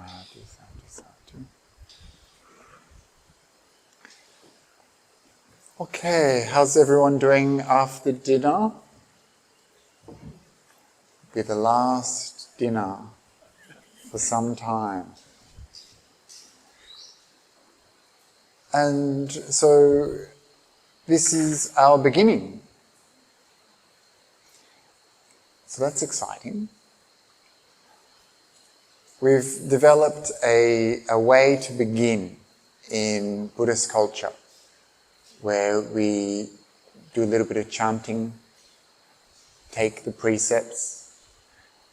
Sadhu, sadhu, sadhu. Okay, how's everyone doing after dinner? Be the last dinner for some time. And so this is our beginning. So that's exciting. We've developed a way to begin in Buddhist culture where we do a little bit of chanting, take the precepts,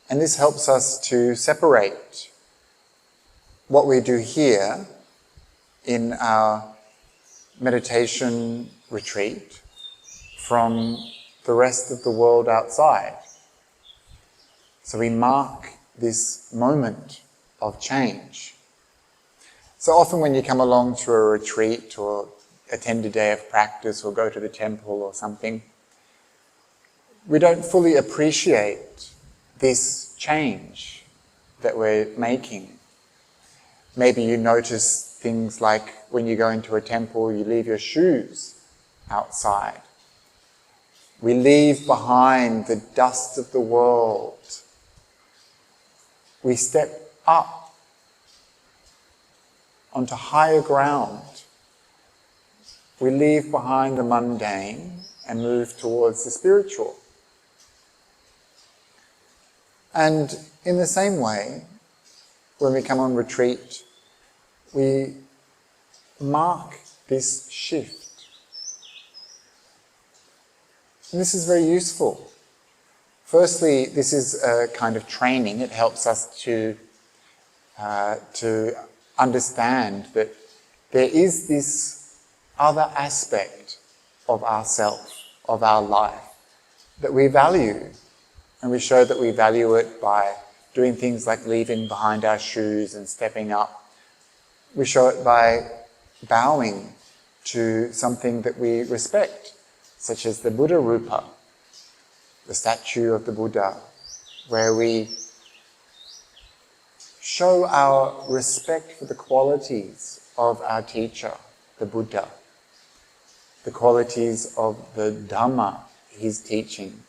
and this helps us to separate what we do here in our meditation retreat from the rest of the world outside. So we mark this moment of change. So often when you come along to a retreat or attend a day of practice or go to the temple or something, we don't fully appreciate this change that we're making. Maybe you notice things like when you go into a temple, you leave your shoes outside. We leave behind the dust of the world. We step up onto higher ground. We leave behind the mundane and move towards the spiritual. And in the same way, when we come on retreat, we mark this shift. And this is very useful. Firstly, this is a kind of training. It helps us to understand that there is this other aspect of ourself, of our life, that we value. And we show that we value it by doing things like leaving behind our shoes and stepping up. We show it by bowing to something that we respect, such as the Buddha Rupa, the statue of the Buddha, where we show our respect for the qualities of our teacher, the Buddha, the qualities of the Dhamma he's teaching,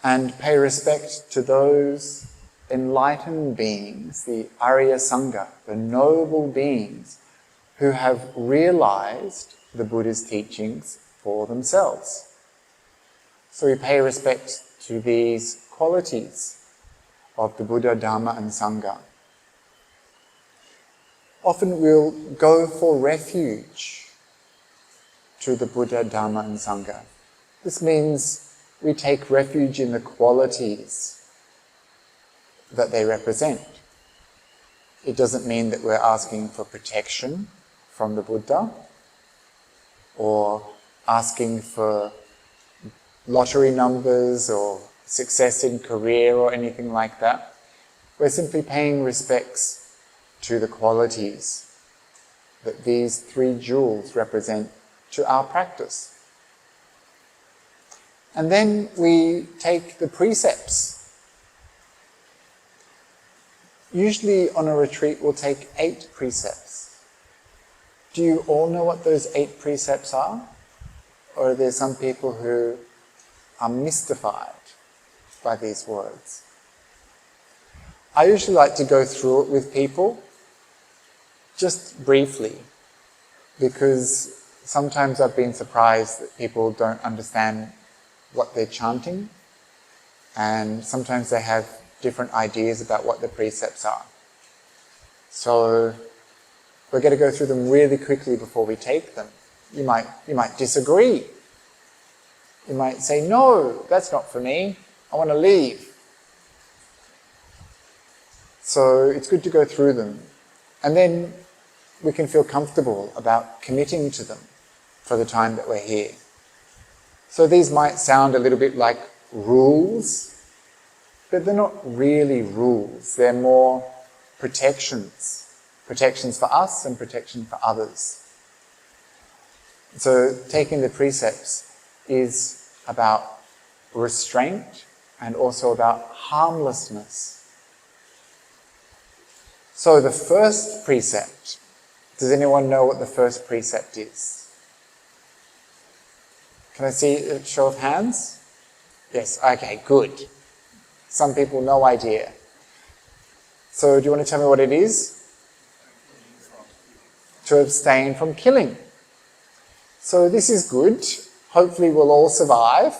and pay respect to those enlightened beings, the Arya Sangha, the noble beings who have realized the Buddha's teachings for themselves. So we pay respect to these qualities of the Buddha, Dhamma and Sangha. Often we'll go for refuge to the Buddha, Dhamma and Sangha. This means we take refuge in the qualities that they represent. It doesn't mean that we're asking for protection from the Buddha or asking for lottery numbers or success in career or anything like that. We're simply paying respects to the qualities that these three jewels represent to our practice. And then we take the precepts. Usually on a retreat we'll take 8 precepts. Do you all know what those 8 precepts are? Or are there some people who are mystified by these words? I usually like to go through it with people, just briefly, because sometimes I've been surprised that people don't understand what they're chanting, and sometimes they have different ideas about what the precepts are. So we're going to go through them really quickly before we take them. You might disagree. You might say, no, that's not for me. I want to leave. So it's good to go through them. And then we can feel comfortable about committing to them for the time that we're here. So these might sound a little bit like rules, but they're not really rules. They're more protections. Protections for us and protection for others. So taking the precepts is about restraint and also about harmlessness. So the first precept, does anyone know what the first precept is? Can I see a show of hands? Yes, okay, good. Some people, no idea. So do you want to tell me what it is? To abstain from killing. So this is good. Hopefully we'll all survive.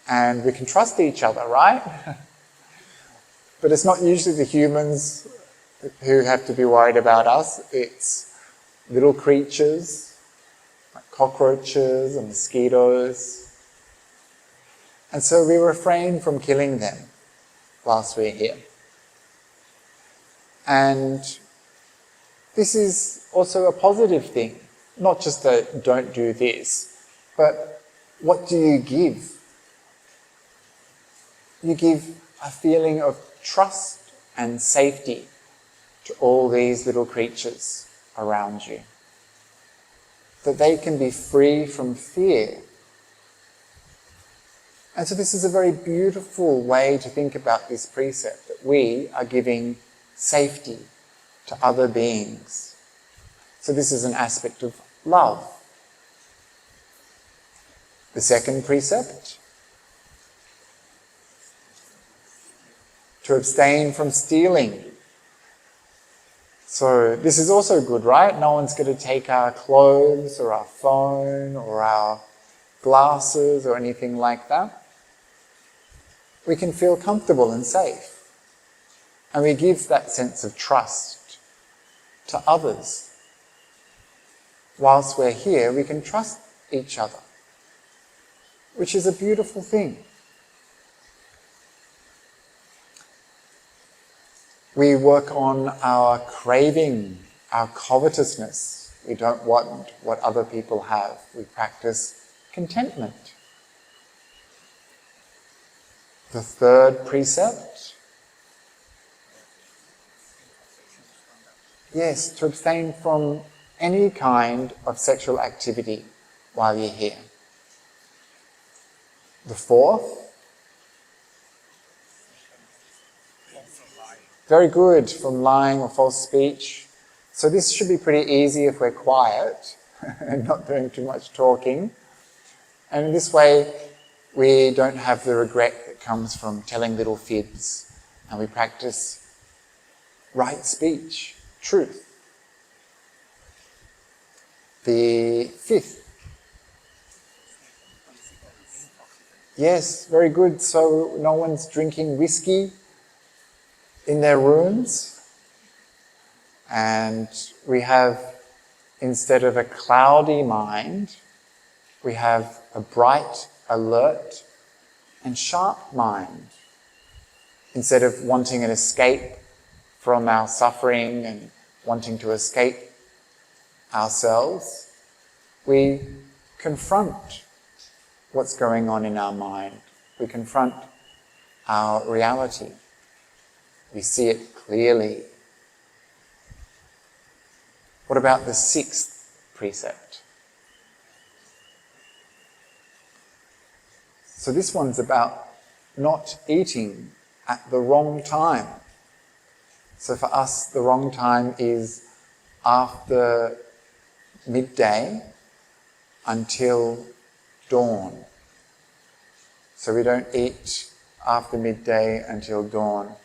And we can trust each other, right? But it's not usually the humans who have to be worried about us. It's little creatures, like cockroaches and mosquitoes. And so we refrain from killing them whilst we're here. And this is also a positive thing. Not just that don't do this, but what do you give? You give a feeling of trust and safety to all these little creatures around you. That they can be free from fear. And so this is a very beautiful way to think about this precept, that we are giving safety to other beings. So this is an aspect of love. The second precept, to abstain from stealing. So this is also good, right? No one's going to take our clothes or our phone or our glasses or anything like that. We can feel comfortable and safe. And we give that sense of trust to others. Whilst we're here, we can trust each other, which is a beautiful thing. We work on our craving, our covetousness. We don't want what other people have. We practice contentment. The third precept, yes, to abstain from any kind of sexual activity while you're here. The fourth, very good, from lying or false speech. So this should be pretty easy if we're quiet and not doing too much talking. And in this way, we don't have the regret that comes from telling little fibs, and we practice right speech, truth. The fifth, yes, very good. So no one's drinking whiskey in their rooms, and we have, instead of a cloudy mind, we have a bright, alert and sharp mind. Instead of wanting an escape from our suffering and wanting to escape ourselves, we confront what's going on in our mind. We confront our reality. We see it clearly. What about the sixth precept? So this one's about not eating at the wrong time. So for us, the wrong time is after midday until dawn. So we don't eat after midday until dawn.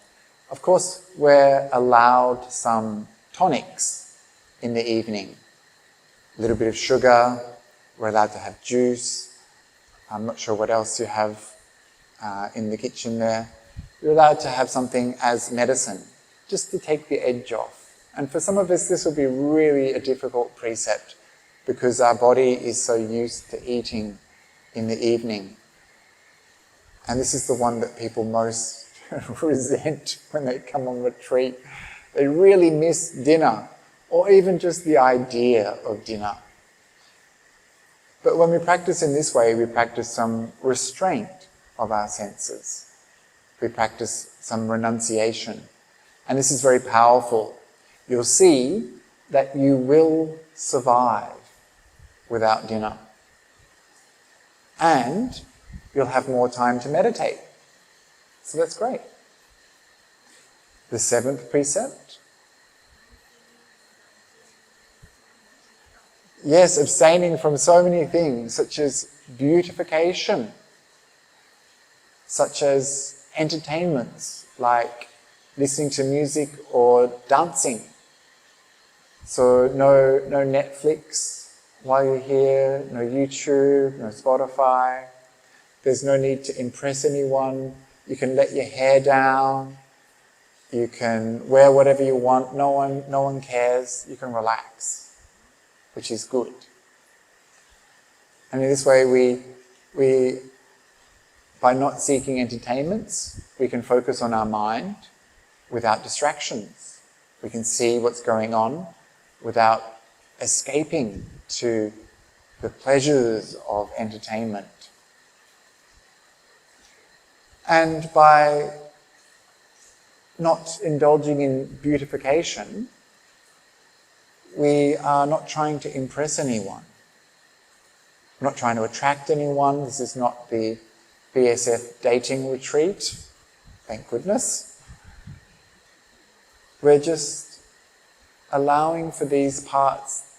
Of course, we're allowed some tonics in the evening. A little bit of sugar, we're allowed to have juice. I'm not sure what else you have in the kitchen there. You're allowed to have something as medicine, just to take the edge off. And for some of us, this will be really a difficult precept because our body is so used to eating in the evening. And this is the one that people most resent when they come on retreat. They really miss dinner, or even just the idea of dinner. But when we practice in this way, we practice some restraint of our senses. We practice some renunciation. And this is very powerful. You'll see that you will survive without dinner. And you'll have more time to meditate. So that's great. The The 7th precept. Yes, abstaining from so many things, such as beautification, such as entertainments, like listening to music or dancing. So no Netflix while you're here, no YouTube, no Spotify. There's no need to impress anyone. You can let your hair down. You can wear whatever you want. No one cares. You can relax, which is good. And in this way, we by not seeking entertainments, we can focus on our mind without distractions. We can see what's going on without escaping to the pleasures of entertainment. And by not indulging in beautification, we are not trying to impress anyone. We're not trying to attract anyone. This is not the BSF dating retreat, thank goodness. We're just allowing for these parts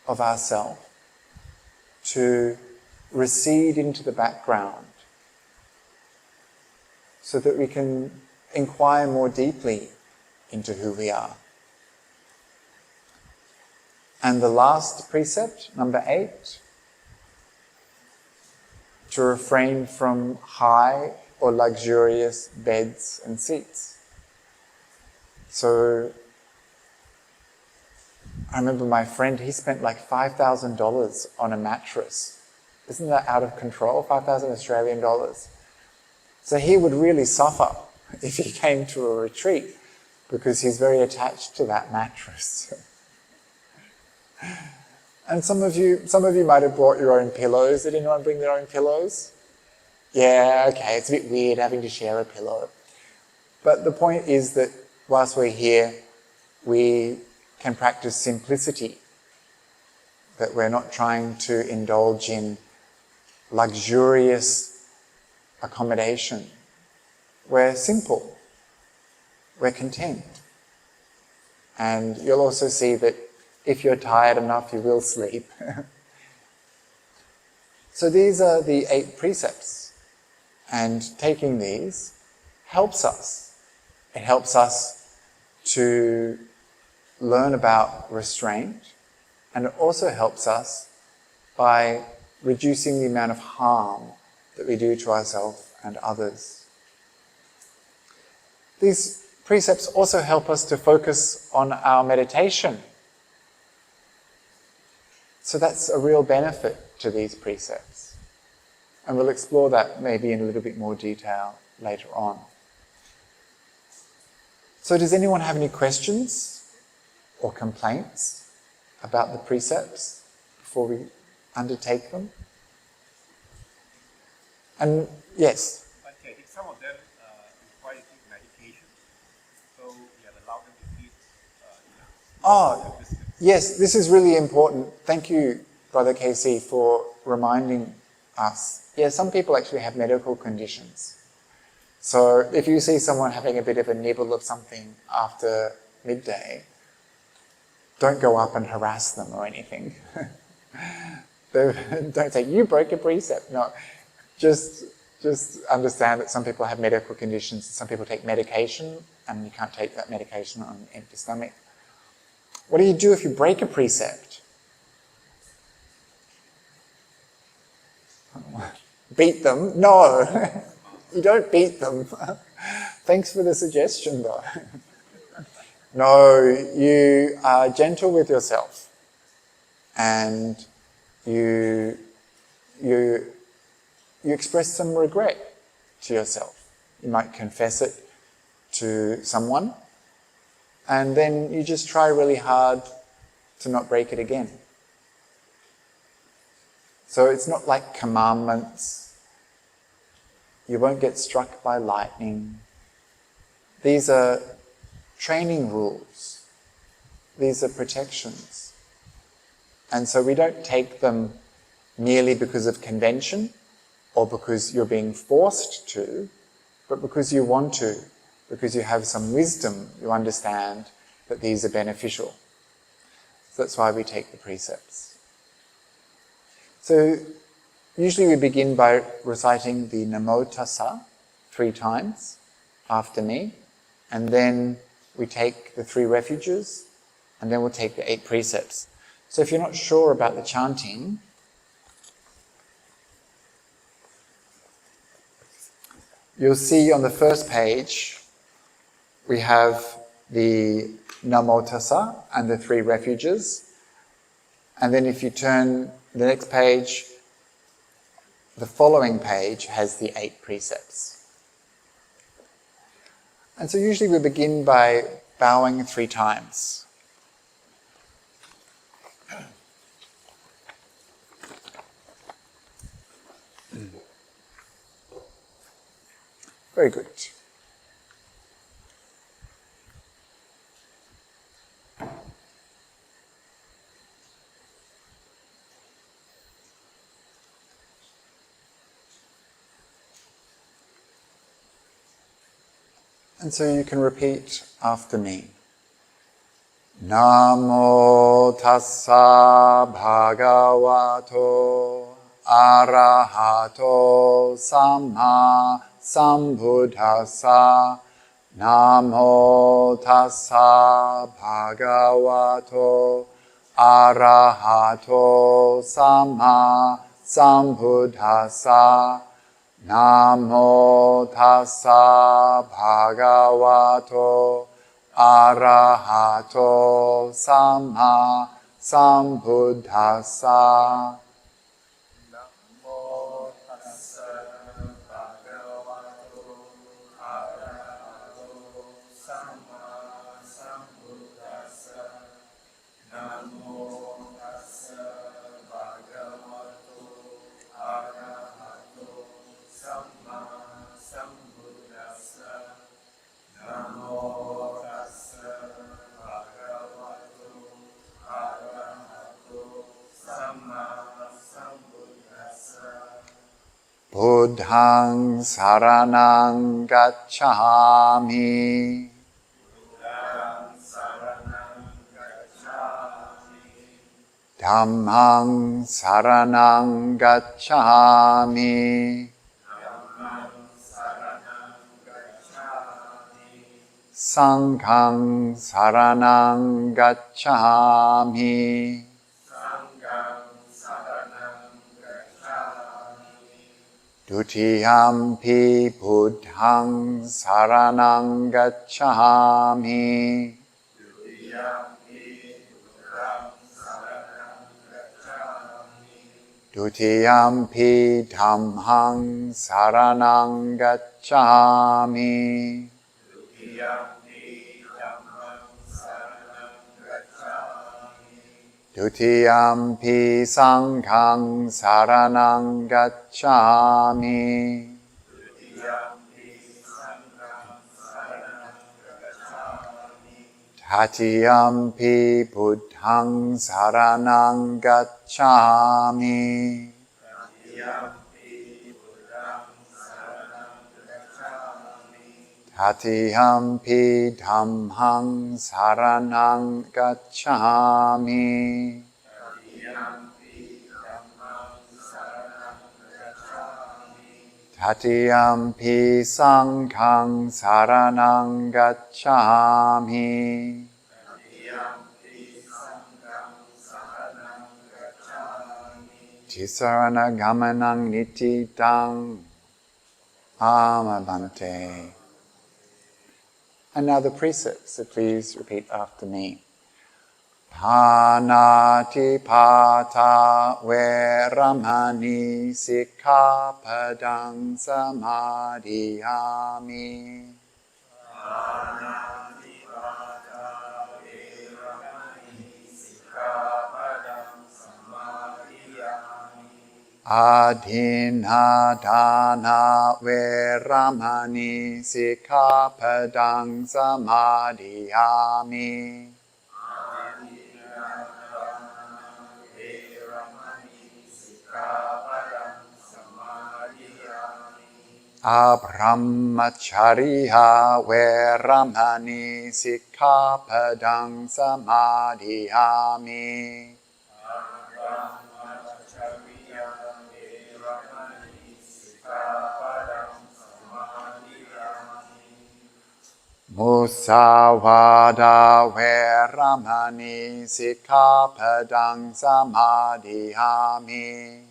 of ourselves to recede into the background so that we can inquire more deeply into who we are. And the last precept, number 8, to refrain from high or luxurious beds and seats. So I remember my friend, he spent like $5,000 on a mattress. Isn't that out of control? 5,000 Australian dollars. So he would really suffer if he came to a retreat because he's very attached to that mattress. And some of you might have brought your own pillows. Did anyone bring their own pillows? Yeah, okay, it's a bit weird having to share a pillow. But the point is that whilst we're here, we can practice simplicity, that we're not trying to indulge in luxurious accommodation. We're simple. We're content. And you'll also see that if you're tired enough, you will sleep. So these are the 8 precepts. And taking these helps us. It helps us to learn about restraint, and it also helps us by reducing the amount of harm that we do to ourselves and others. These precepts also help us to focus on our meditation. So that's a real benefit to these precepts. And we'll explore that maybe in a little bit more detail later on. So does anyone have any questions or complaints about the precepts before we undertake them? And yes? Okay, I think some of them require medication, so allow them to eat. Yes, this is really important. Thank you, Brother KC, for reminding us. Yeah, some people actually have medical conditions. So if you see someone having a bit of a nibble of something after midday, don't go up and harass them or anything. Don't say, you broke a precept. No, just understand that some people have medical conditions. Some people take medication and you can't take that medication on an empty stomach. What do you do if you break a precept? Beat them? No, you don't beat them. Thanks for the suggestion though. No, you are gentle with yourself and you express some regret to yourself. You might confess it to someone and then you just try really hard to not break it again. So it's not like commandments. You won't get struck by lightning. These are training rules. These are protections. And so we don't take them merely because of convention or because you're being forced to, but because you want to, because you have some wisdom, you understand that these are beneficial. So that's why we take the precepts. So usually we begin by reciting the Namo Tassa 3 times after me, and then we take the 3 refuges, and then we'll take the 8 precepts. So if you're not sure about the chanting, you'll see on the first page we have the Namo Tassa and the 3 refuges, and then if you turn the next page, the following page has the 8 precepts. And so usually we begin by bowing 3 times. Very good. And so you can repeat after me. Namo tassa bhagavato arahato samma sambuddhassa. Namo tassa bhagavato arahato samma sambuddhassa. Namo tassa bhagavato arahato samma sambuddhassa. Namo tassa bhagavato arahato samma sambuddhassa. Namo tassa bhagavato arahato samma sambuddhassa. Namo tassa bhagavato arahato samma sambuddhassa. Buddhaং saranang gacchāmi. Buddhaṃ saranam gacchāmi. Dhammang saranang gacchāmi. Dhammam saranam gacchāmi. Sanghang saranang gacchāmi. Sangham saranam gacchāmi. Dutiyampi buddhaṃ saranang gacchāmi. Dutiyampi buddhaṃ saranam gacchāmi. Dutiyampi dhammang saranang gacchāmi. Dutiyampi dhammam saranam gacchāmi. Dutiyampi sanghang saranang gacchāmi. Dutiyampi sangham saranam gacchāmi. Tatiyampi buddhaṃ saranang gacchāmi. Dutiyampi buddhaṃ saranam gacchāmi. Tatiyampi dhammang saranang gacchāmi. Dutiyampi dhammam saranam gacchāmi. Tatiyampi sanghang saranang gacchāmi. Dutiyampi sangham saranam gacchāmi. Tisarana gamanang nititang amabante. And now the precepts, so please repeat after me. Panatipata veramani sikkhapadang samadhiyami. Panatipata veramani sikkhapadam samadhiyami. Adhinadana veramani sikkhapadang samadhiyami. Abrahmacharya veramani sikkhapadang samadhiyami. Musawada veramani sikkhapadang samadhiyami.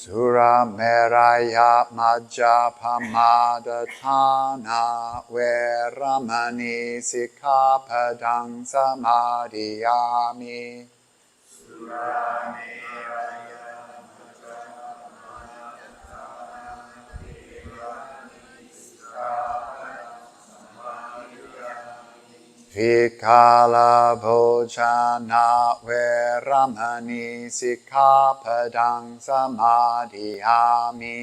Sura meraya majjapamadatthana veramani sikkhapadang samadhiyami. Vikala bhojana veramani sikkhapadang samadhiyami.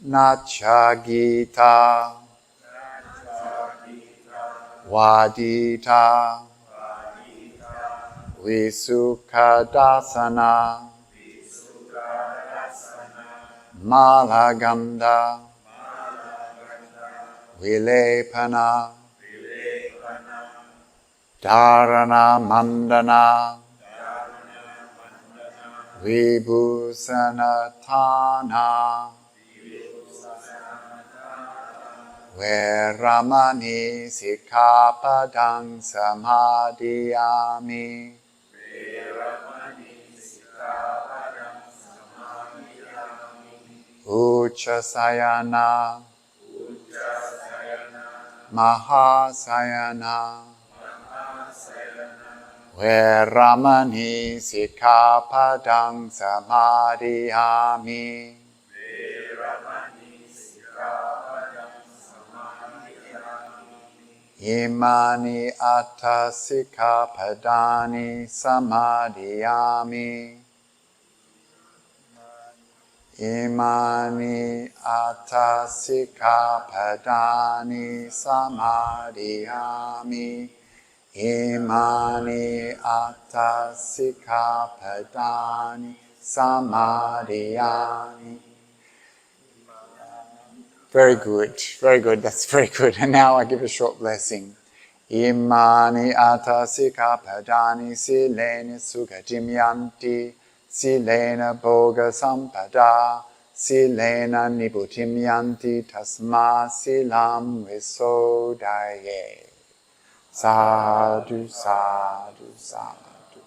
Nacha gita wadita visukadasana malaganda vilepana dharana mandana vibhusanatthana veramani sikkhapadang samadhiyami. Uchasayana Mahasayana veramani sikkhapadang samadhiyami. Imani atta sikkhapadani samadhiyami. Imani atta sikkhapadani samadhiyami. Imani atta sikkhapadani samadhiyami. Very good, very good, that's very good. And now I give a short blessing. Imani atta sikkhapadani silena sugatim yanti. Silena bhoga sampada, silena nibbuttim yanti tasma silam visodaye. Sadhu, sadhu, sadhu.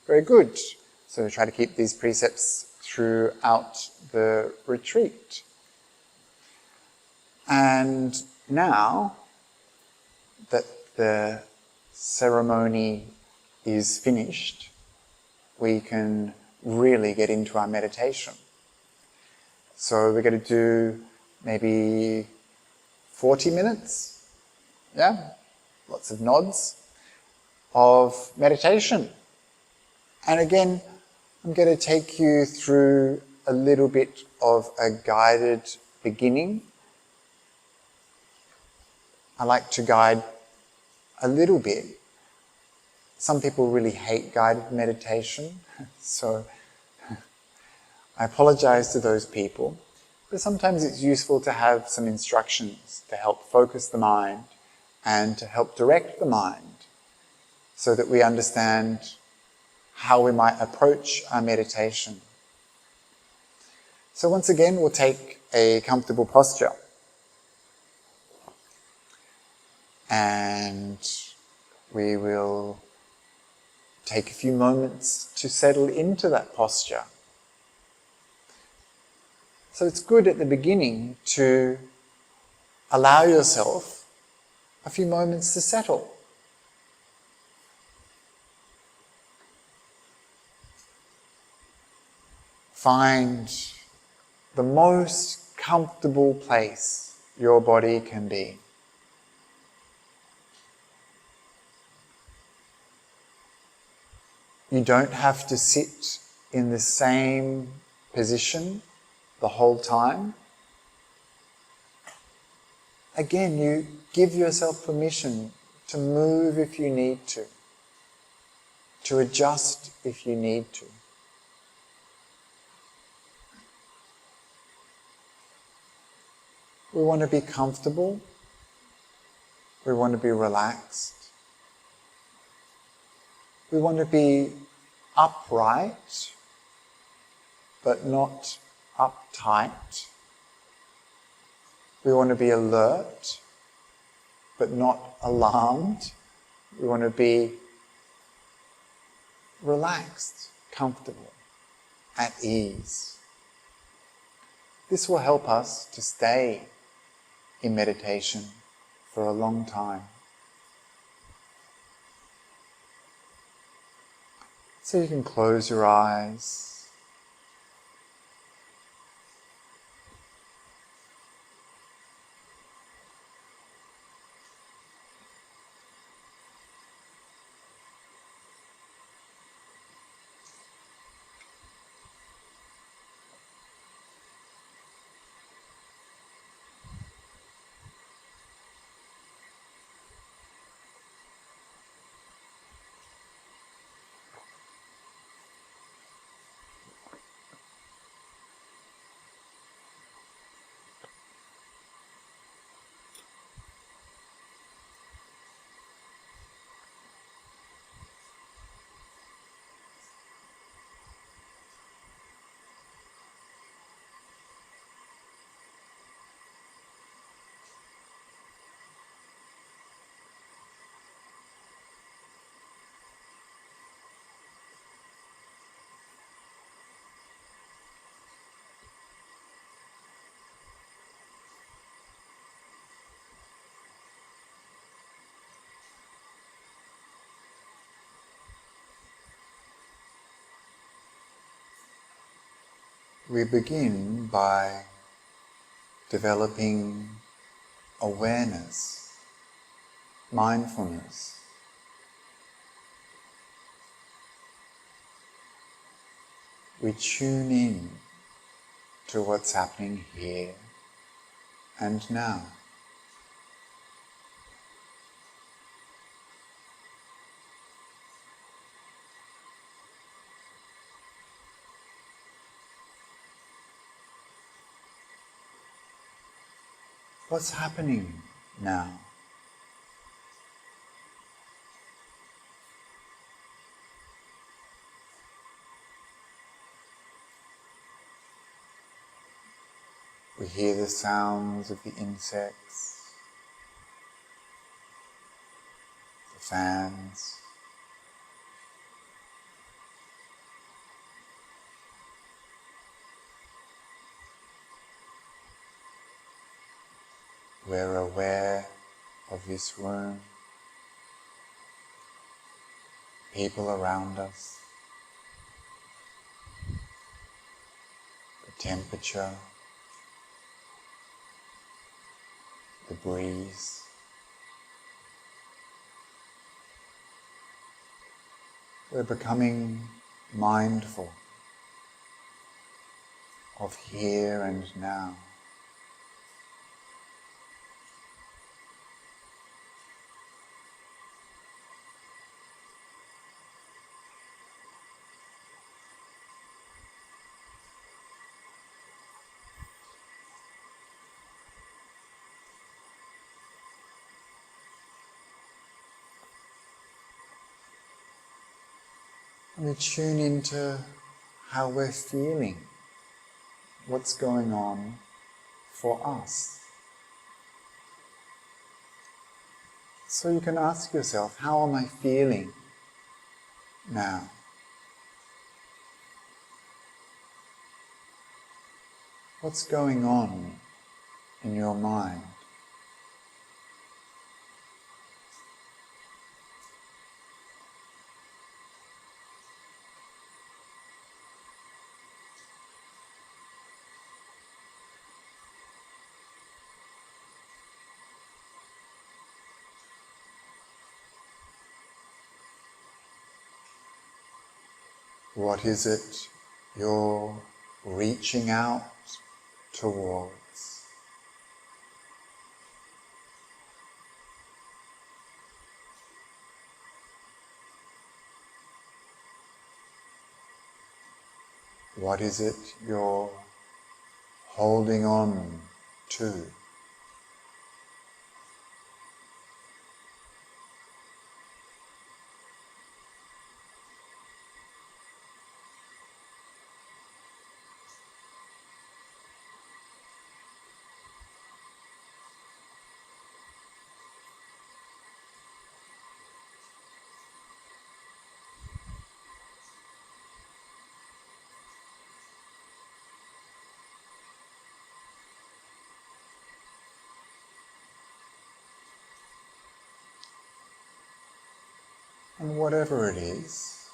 Very good. So try to keep these precepts throughout the retreat. And now that the ceremony is finished, we can really get into our meditation. So we're going to do maybe 40 minutes, yeah, lots of nods, of meditation. And again, I'm going to take you through a little bit of a guided beginning. I like to guide a little bit. Some people really hate guided meditation, so I apologize to those people, but sometimes it's useful to have some instructions to help focus the mind and to help direct the mind so that we understand how we might approach our meditation. So once again, we'll take a comfortable posture and we will take a few moments to settle into that posture. So it's good at the beginning to allow yourself a few moments to settle. Find the most comfortable place your body can be. You don't have to sit in the same position the whole time. again, you give yourself permission to move if you need to adjust if you need to. We want to be comfortable. We want to be relaxed. We want to be upright, but not uptight. We want to be alert, but not alarmed. We want to be relaxed, comfortable, at ease. This will help us to stay in meditation for a long time. So you can close your eyes. We begin by developing awareness, mindfulness. We tune in to what's happening here and now. What's happening now? We hear the sounds of the insects, the fans. We're aware of this room, people around us, the temperature, the breeze. We're becoming mindful of here and now. We tune into how we're feeling, what's going on for us. So you can ask yourself, how am I feeling now? What's going on in your mind? What is it you're reaching out towards? What is it you're holding on to? And whatever it is,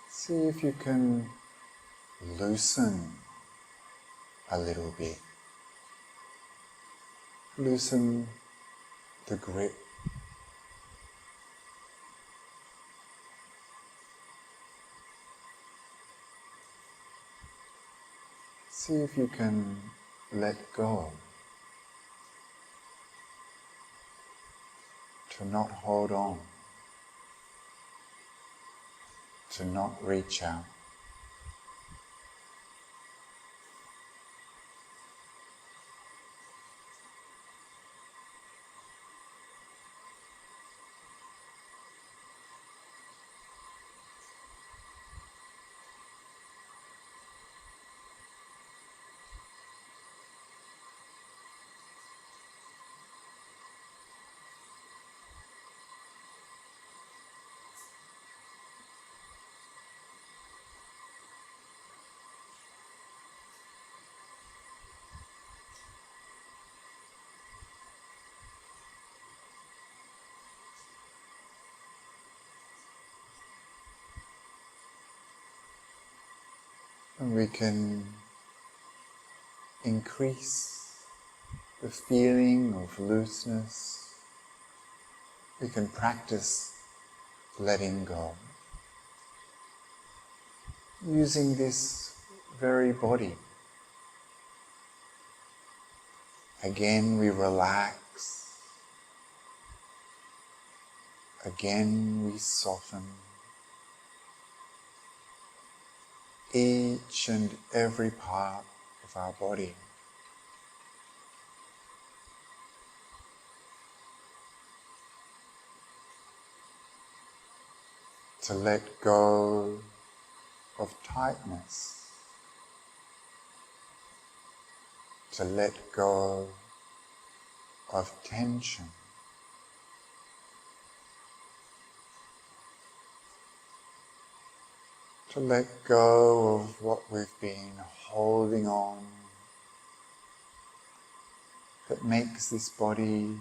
see if you can loosen a little bit. Loosen the grip. See if you can let go. To not hold on. To not reach out. And we can increase the feeling of looseness. We can practice letting go. Using this very body. Again we relax. Again we soften. Each and every part of our body. To let go of tightness. To let go of tension. To let go of what we've been holding on that makes this body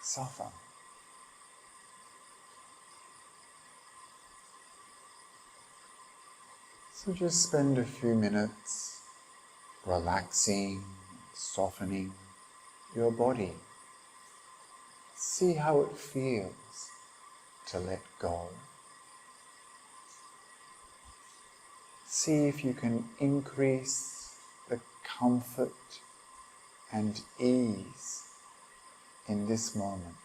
suffer. So just spend a few minutes relaxing, softening your body. See how it feels to let go. See if you can increase the comfort and ease in this moment.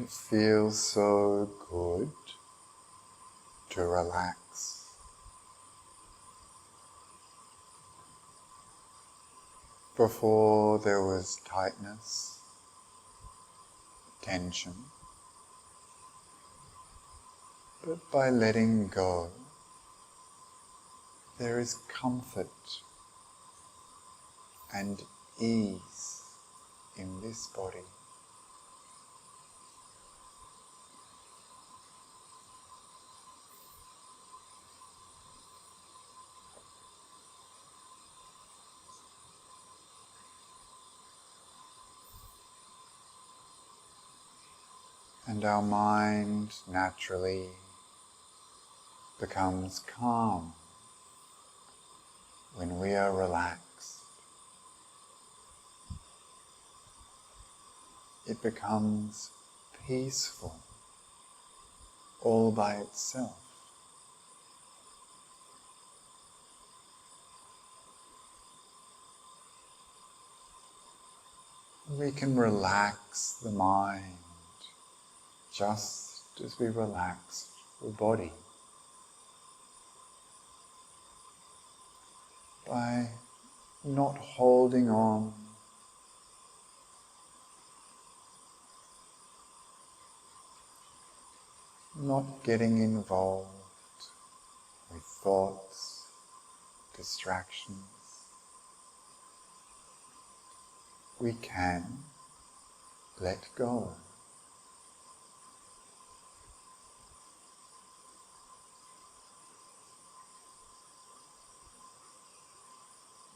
It feels so good to relax. Before there was tightness, tension, but by letting go, there is comfort and ease in this body. And our mind naturally becomes calm when we are relaxed. It becomes peaceful all by itself. We can relax the mind just as we relax the body by not holding on, not getting involved with thoughts, distractions. We can let go.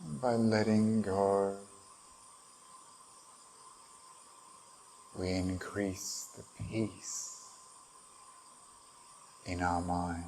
And by letting go, we increase the peace in our mind.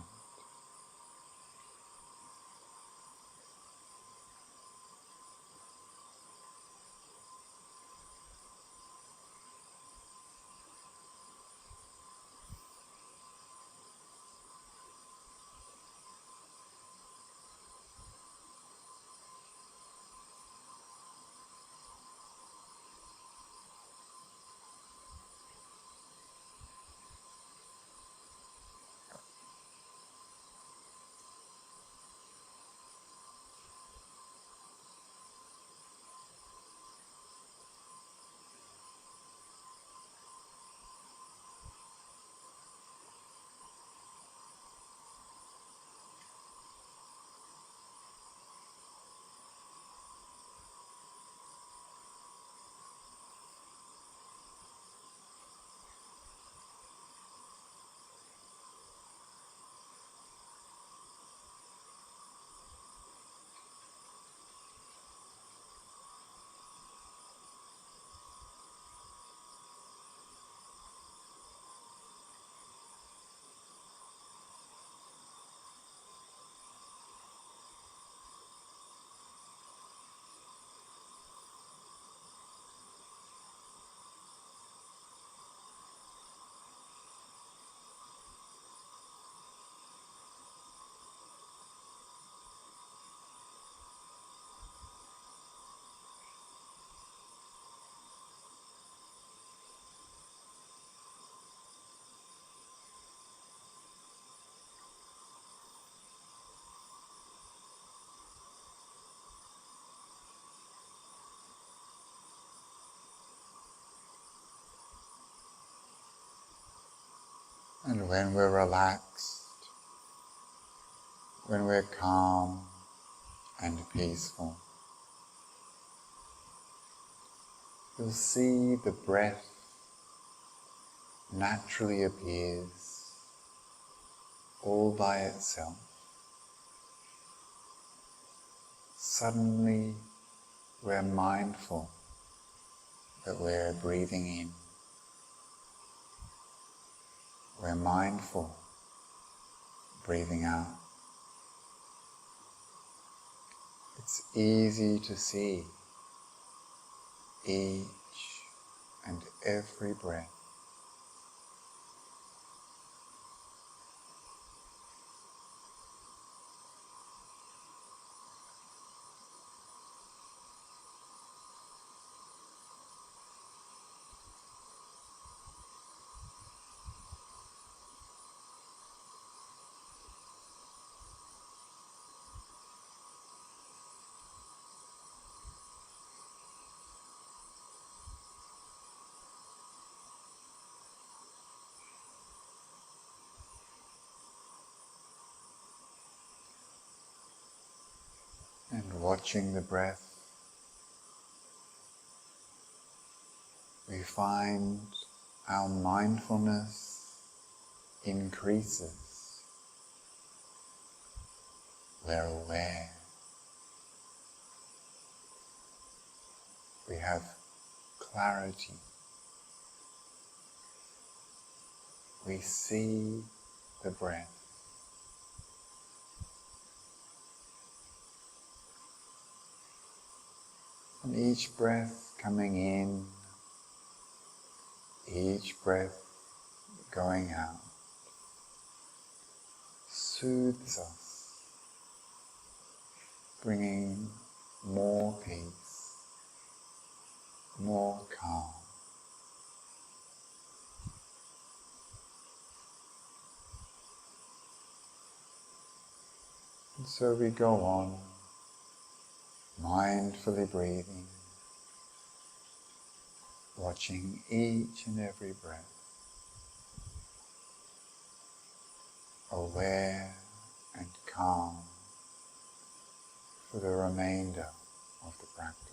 And when we're relaxed, when we're calm and peaceful, you'll see the breath naturally appears all by itself. Suddenly we're mindful that we're breathing in. We're mindful breathing out. It's easy to see each and every breath. watching the breath, we find our mindfulness increases. We're aware. We have clarity. We see the breath. And each breath coming in, each breath going out, soothes us, bringing more peace, more calm. And so we go on, mindfully breathing, watching each and every breath, aware and calm for the remainder of the practice.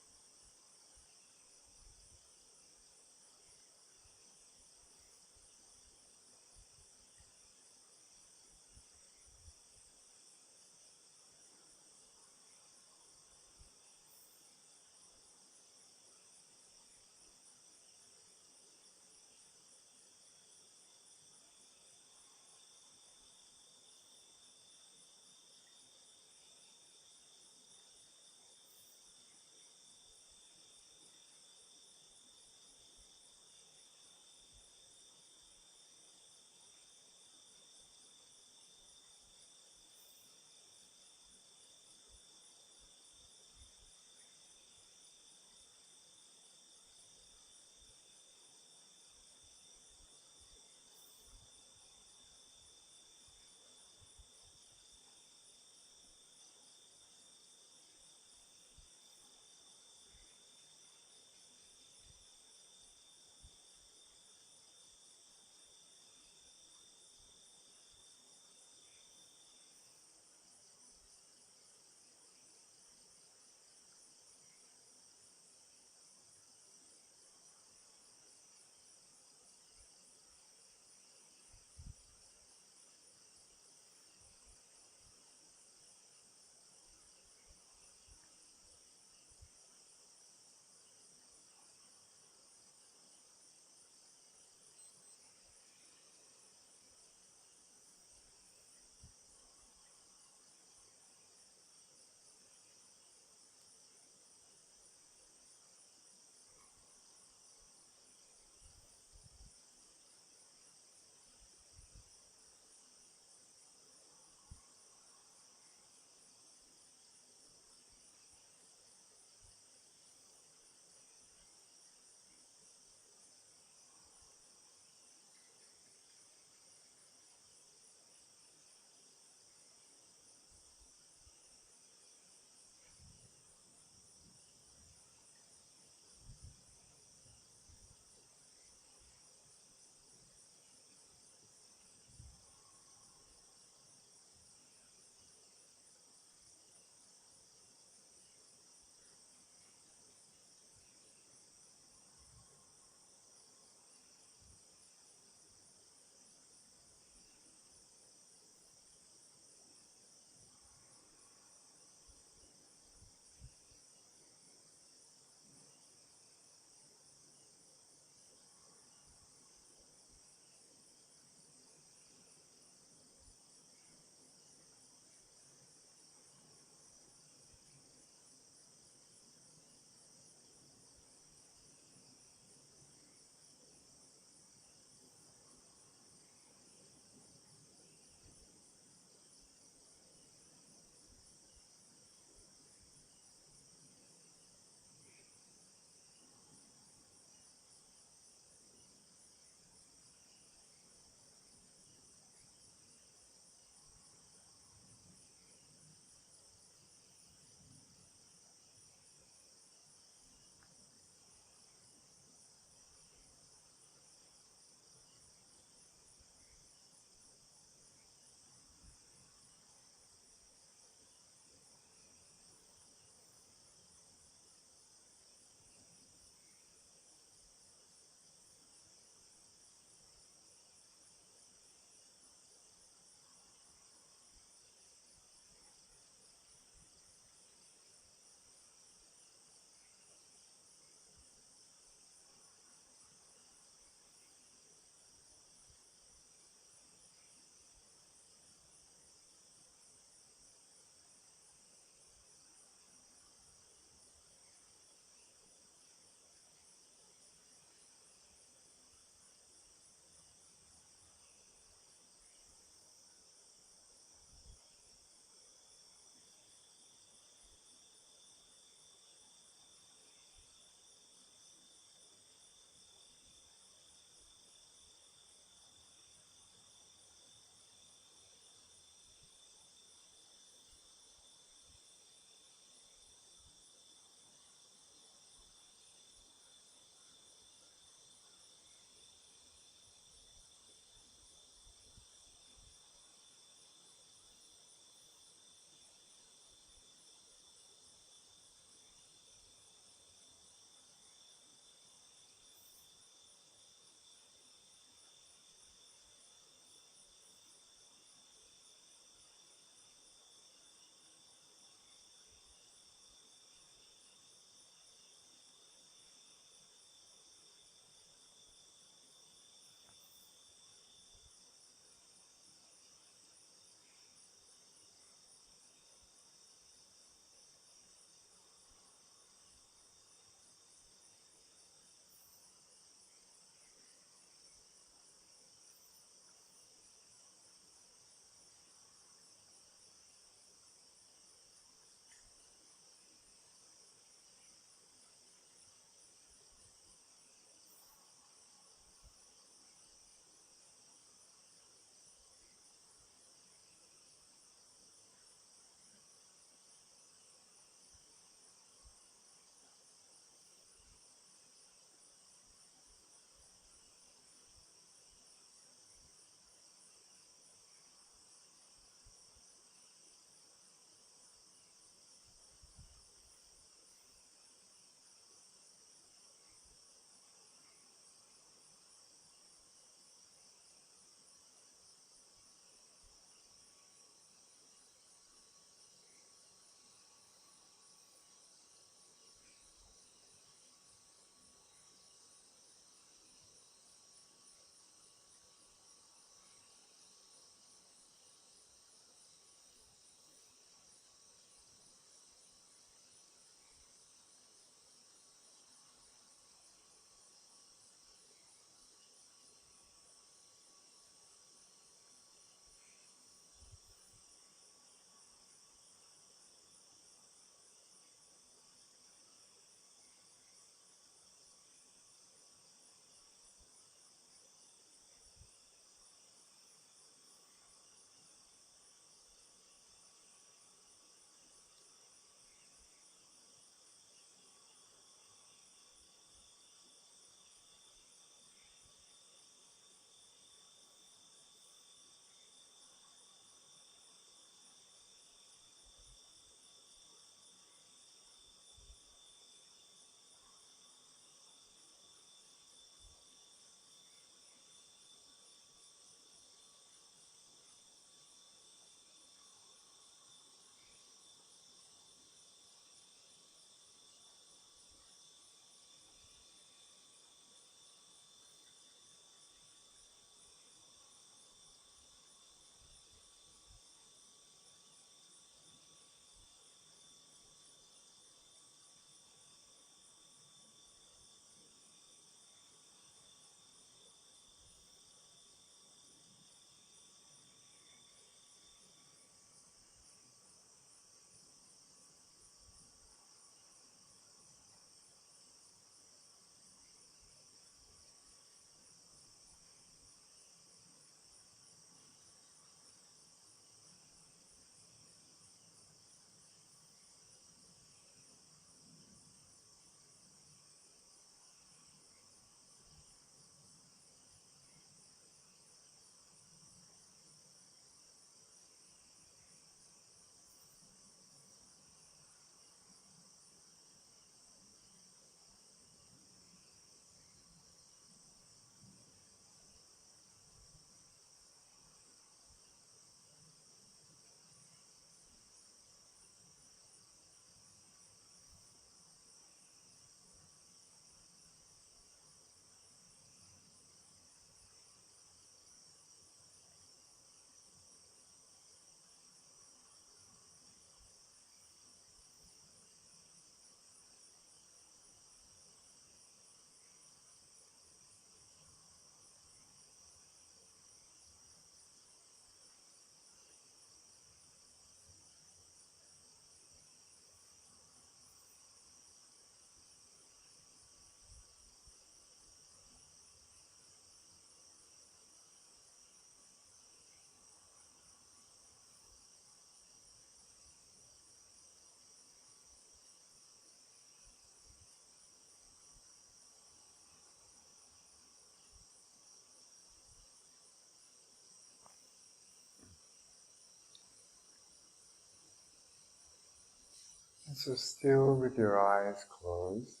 So still with your eyes closed,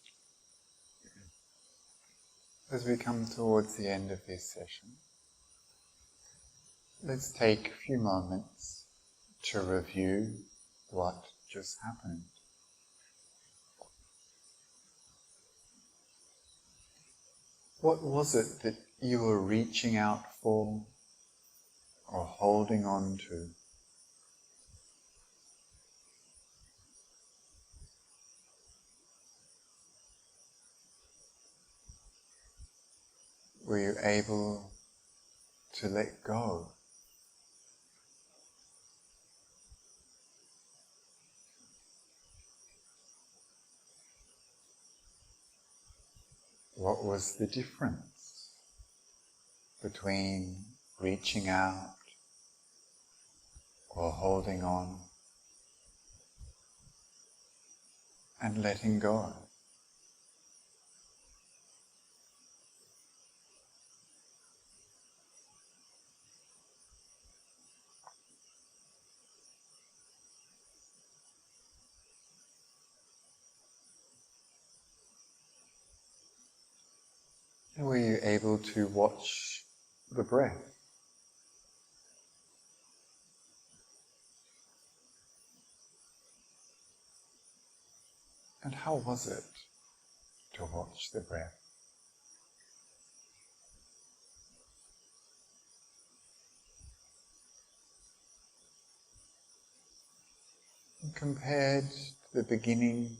as we come towards the end of this session, let's take a few moments to review what just happened. What was it that you were reaching out for or holding on to? Were you able to let go? What was the difference between reaching out or holding on and letting go? Were you able to watch the breath? And how was it to watch the breath? And compared to the beginning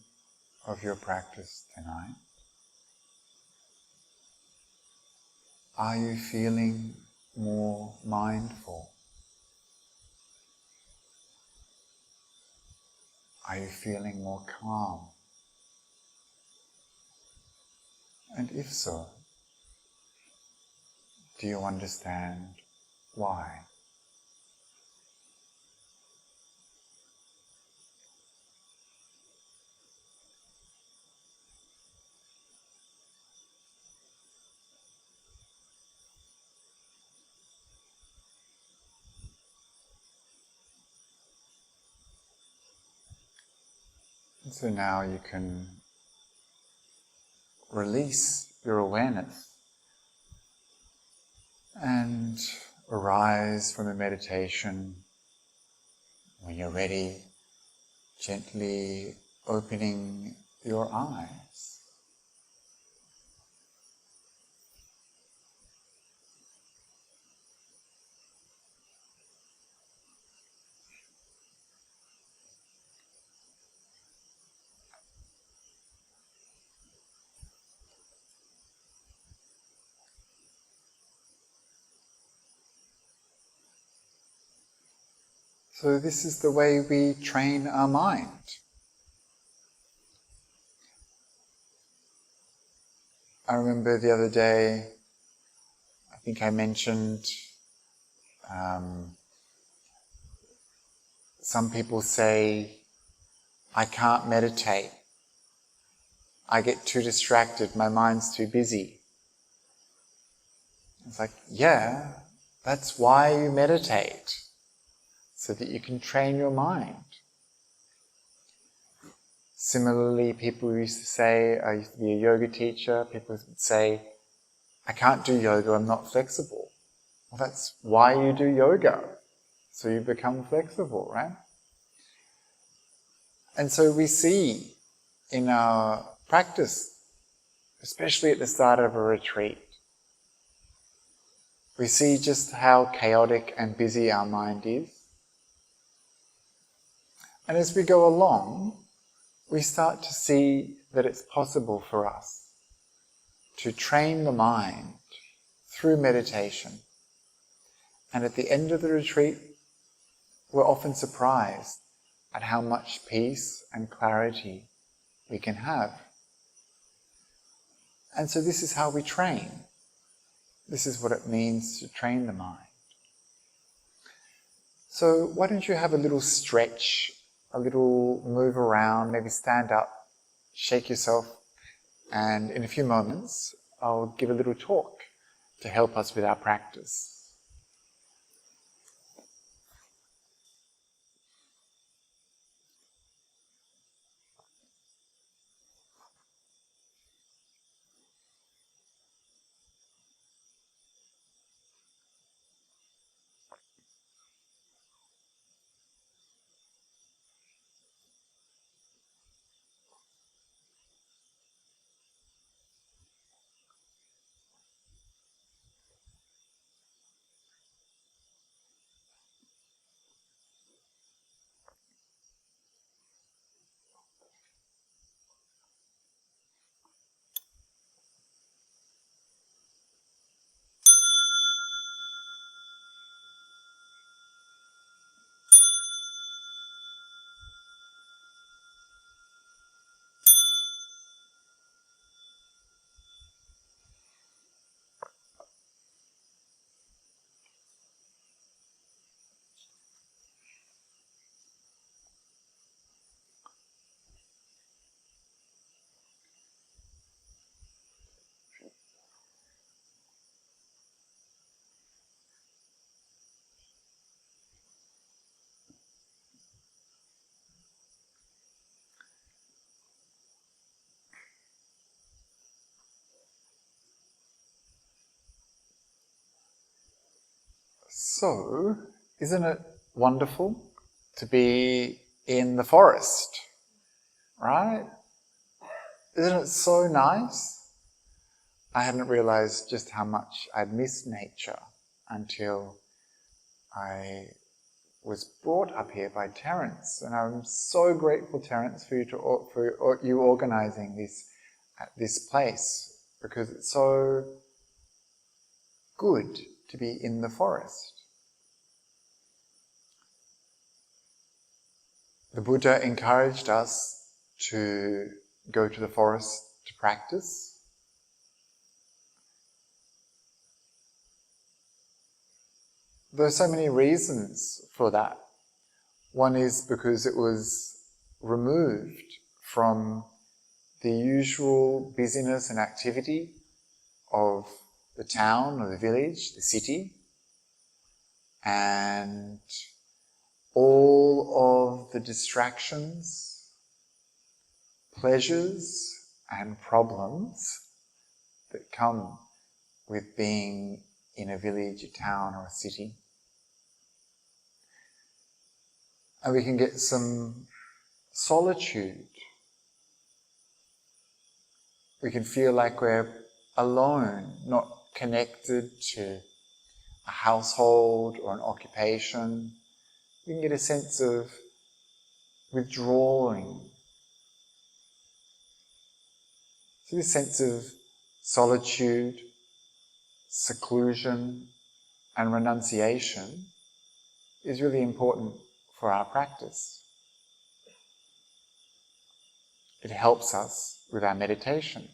of your practice tonight, are you feeling more mindful? Are you feeling more calm? And if so, do you understand why? And so now you can release your awareness and arise from the meditation. When you're ready, gently opening your eyes. So this is the way we train our mind. I remember the other day, I think I mentioned some people say, I can't meditate. I get too distracted, my mind's too busy. It's like, yeah, that's why you meditate, so that you can train your mind. Similarly, people used to say, I used to be a yoga teacher, people would say, I can't do yoga, I'm not flexible. Well, that's why you do yoga, so you become flexible, right? And so we see in our practice, especially at the start of a retreat, we see just how chaotic and busy our mind is. And as we go along, we start to see that it's possible for us to train the mind through meditation. And at the end of the retreat, we're often surprised at how much peace and clarity we can have. And so this is how we train. This is what it means to train the mind. So why don't you have a little stretch, a little move around, maybe stand up, shake yourself, and in a few moments I'll give a little talk to help us with our practice. So, isn't it wonderful to be in the forest, right? Isn't it so nice? I hadn't realised just how much I'd missed nature until I was brought up here by Terrence, and I'm so grateful, Terrence, for you organising this place, because it's so good to be in the forest. The Buddha encouraged us to go to the forest to practice. There are so many reasons for that. One is because it was removed from the usual busyness and activity of the town or the village, the city, and all of the distractions, pleasures and problems that come with being in a village, a town or a city. And we can get some solitude. We can feel like we're alone, not connected to a household or an occupation. We can get a sense of withdrawing. So this sense of solitude, seclusion and renunciation is really important for our practice. It helps us with our meditation.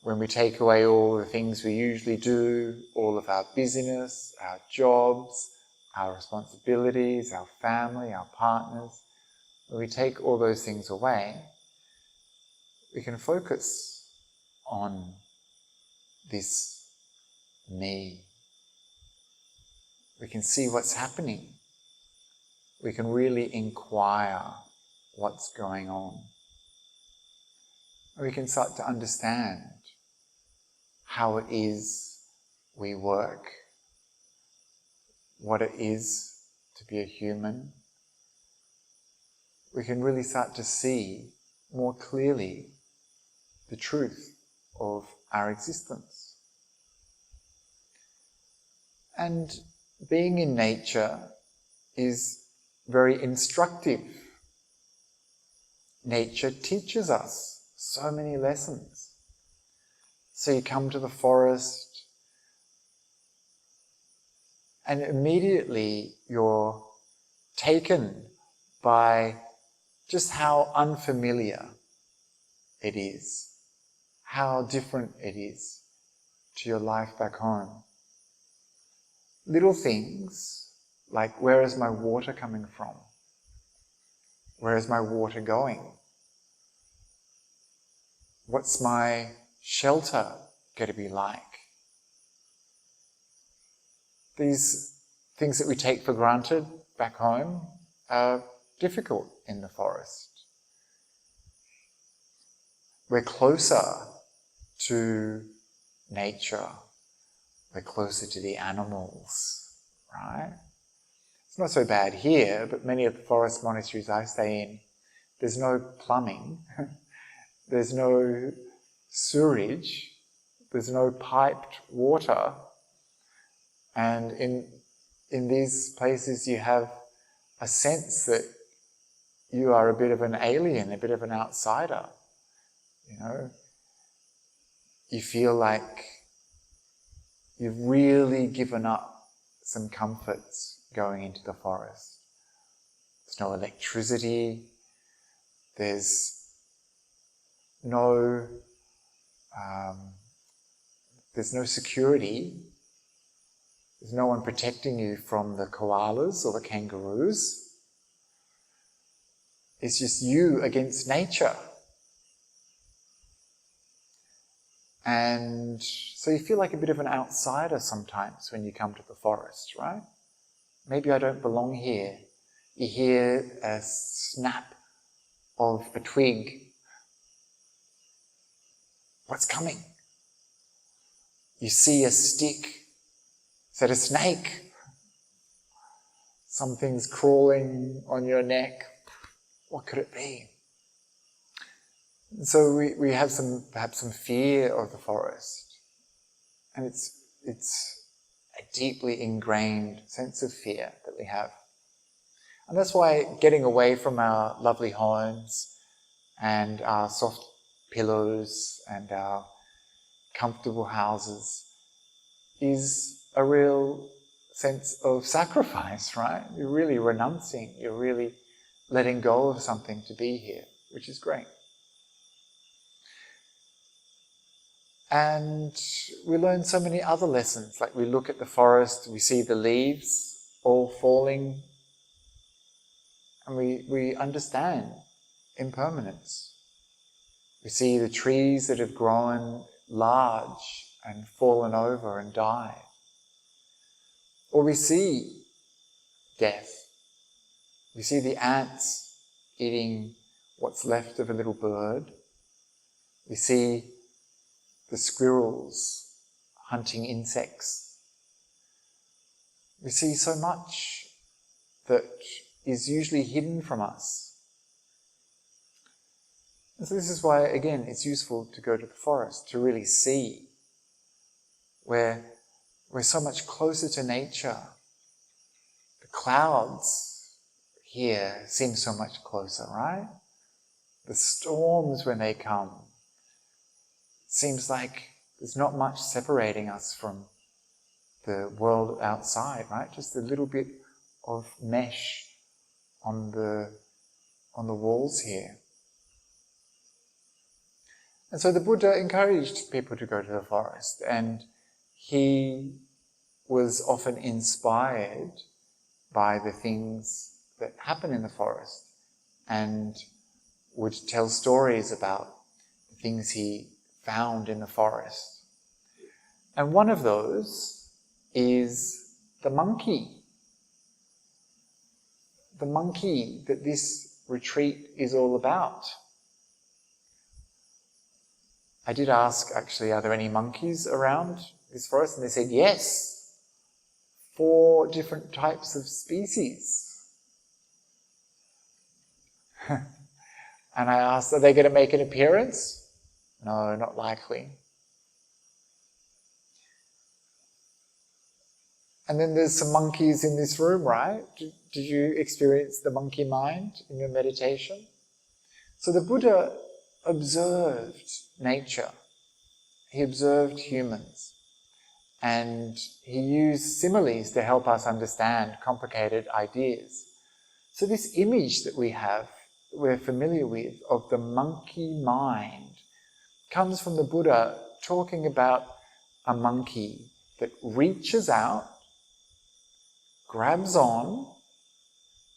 When we take away all the things we usually do, all of our busyness, our jobs, our responsibilities, our family, our partners, when we take all those things away, we can focus on this me. We can see what's happening. We can really inquire what's going on. We can start to understand how it is we work, what it is to be a human. We can really start to see more clearly the truth of our existence. And being in nature is very instructive. Nature teaches us so many lessons. So you come to the forest and immediately you're taken by just how unfamiliar it is, how different it is to your life back home. Little things like, where is my water coming from? Where is my water going? What's my shelter going to be like? These things that we take for granted back home are difficult in the forest. We're closer to nature. We're closer to the animals, right? It's not so bad here, but many of the forest monasteries I stay in, there's no plumbing, there's no sewerage, there's no piped water, and in these places you have a sense that you are a bit of an alien, a bit of an outsider. You know, you feel like you've really given up some comforts going into the forest. There's no electricity, there's no security, there's no one protecting you from the koalas or the kangaroos. It's just you against nature. And so you feel like a bit of an outsider sometimes when you come to the forest, right? Maybe I don't belong here. You hear a snap of a twig. What's coming? You see a stick. Is that a snake? Something's crawling on your neck. What could it be? So we have perhaps some fear of the forest. And it's a deeply ingrained sense of fear that we have. And that's why getting away from our lovely homes and our soft pillows and our comfortable houses is a real sense of sacrifice, right? You're really renouncing, you're really letting go of something to be here, which is great. And we learn so many other lessons, like we look at the forest, we see the leaves all falling, and we understand impermanence. We see the trees that have grown large and fallen over and died. Or we see death. We see the ants eating what's left of a little bird. We see the squirrels hunting insects. We see so much that is usually hidden from us. And so this is why, again, it's useful to go to the forest, to really see where we're so much closer to nature. The clouds here seem so much closer, right? The storms, when they come, seems like there's not much separating us from the world outside, right? Just a little bit of mesh on the walls here. And so the Buddha encouraged people to go to the forest, and he was often inspired by the things that happen in the forest and would tell stories about the things he found in the forest. And one of those is the monkey. The monkey that this retreat is all about. I did ask, actually, are there any monkeys around this forest? And they said, yes, 4 different types of species. And I asked, are they going to make an appearance? No, not likely. And then there's some monkeys in this room, right? Did you experience the monkey mind in your meditation? So the Buddha observed nature. He observed humans. And he used similes to help us understand complicated ideas. So this image that we have, that we're familiar with, of the monkey mind, comes from the Buddha talking about a monkey that reaches out, grabs on,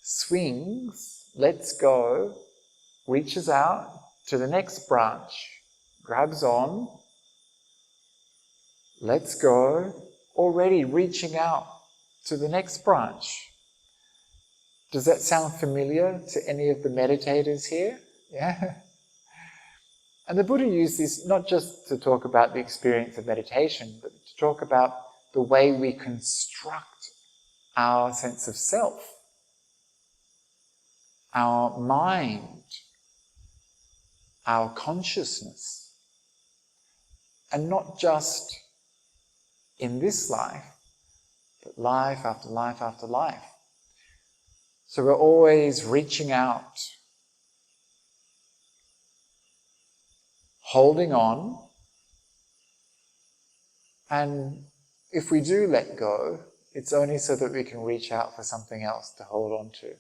swings, lets go, reaches out to the next branch, grabs on, lets go, already reaching out to the next branch. Does that sound familiar to any of the meditators here? Yeah? And the Buddha used this not just to talk about the experience of meditation, but to talk about the way we construct our sense of self, our mind, our consciousness. And not just in this life, but life after life after life. So we're always reaching out, holding on, and if we do let go, it's only so that we can reach out for something else to hold on to.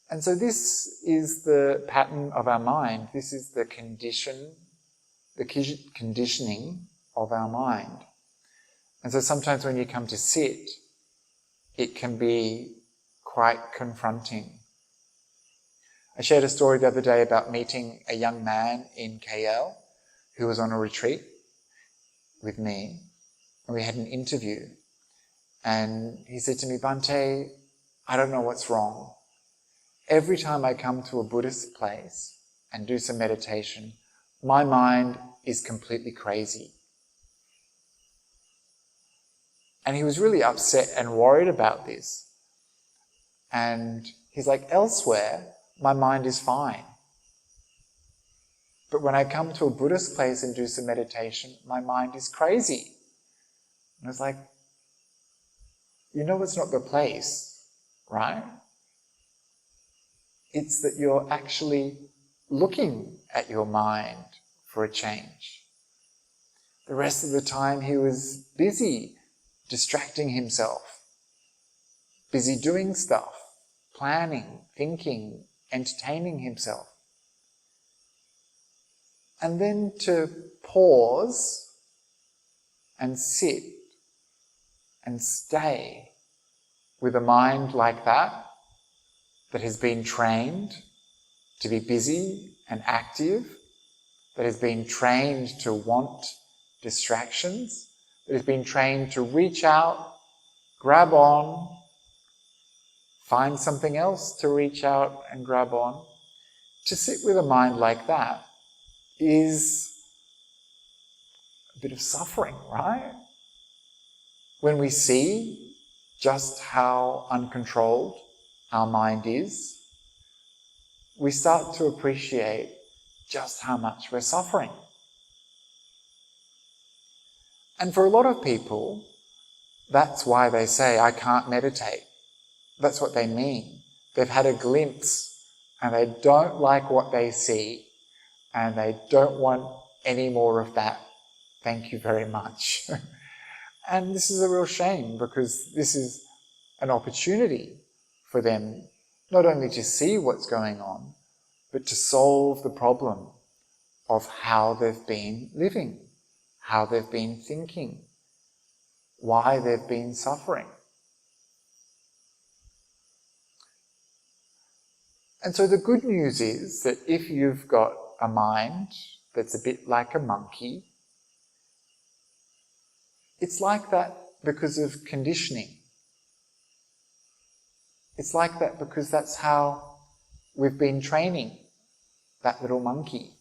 And so this is the pattern of our mind. This is the conditioning of our mind. And so sometimes when you come to sit, it can be quite confronting. I shared a story the other day about meeting a young man in KL who was on a retreat with me, and we had an interview. And he said to me, Bhante, I don't know what's wrong. Every time I come to a Buddhist place and do some meditation, my mind is completely crazy. And he was really upset and worried about this. And he's like, elsewhere, my mind is fine. But when I come to a Buddhist place and do some meditation, my mind is crazy. And I was like, you know it's not the place, right? It's that you're actually looking at your mind for a change. The rest of the time he was busy distracting himself, busy doing stuff, planning, thinking, entertaining himself. And then to pause and sit and stay with a mind like that has been trained to be busy and active, that has been trained to want distractions, that has been trained to reach out, grab on, find something else to reach out and grab on. To sit with a mind like that is a bit of suffering, right? When we see just how uncontrolled our mind is, we start to appreciate just how much we're suffering. And for a lot of people, that's why they say, I can't meditate. That's what they mean. They've had a glimpse and they don't like what they see and they don't want any more of that. Thank you very much. And this is a real shame, because this is an opportunity for them not only to see what's going on, but to solve the problem of how they've been living, how they've been thinking, why they've been suffering. And so the good news is that if you've got a mind that's a bit like a monkey, it's like that because of conditioning. It's like that because that's how we've been training that little monkey.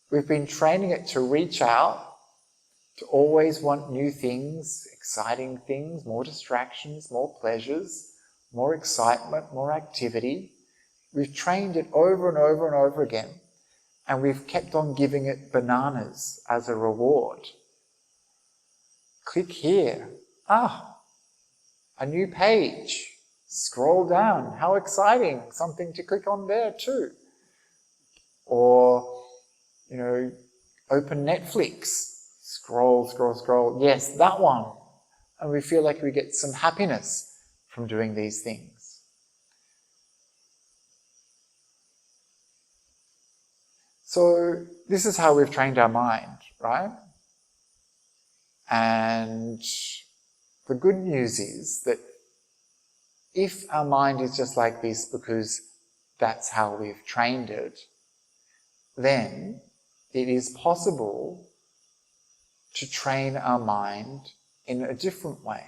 We've been training it to reach out, to always want new things, exciting things, more distractions, more pleasures, more excitement, more activity. We've trained it over and over and over again, and we've kept on giving it bananas as a reward. Click here. A new page. Scroll down. How exciting. Something to click on there too. Or, open Netflix. Scroll, scroll, scroll. Yes, that one. And we feel like we get some happiness from doing these things. So this is how we've trained our mind, right? And the good news is that if our mind is just like this because that's how we've trained it, then it is possible to train our mind in a different way.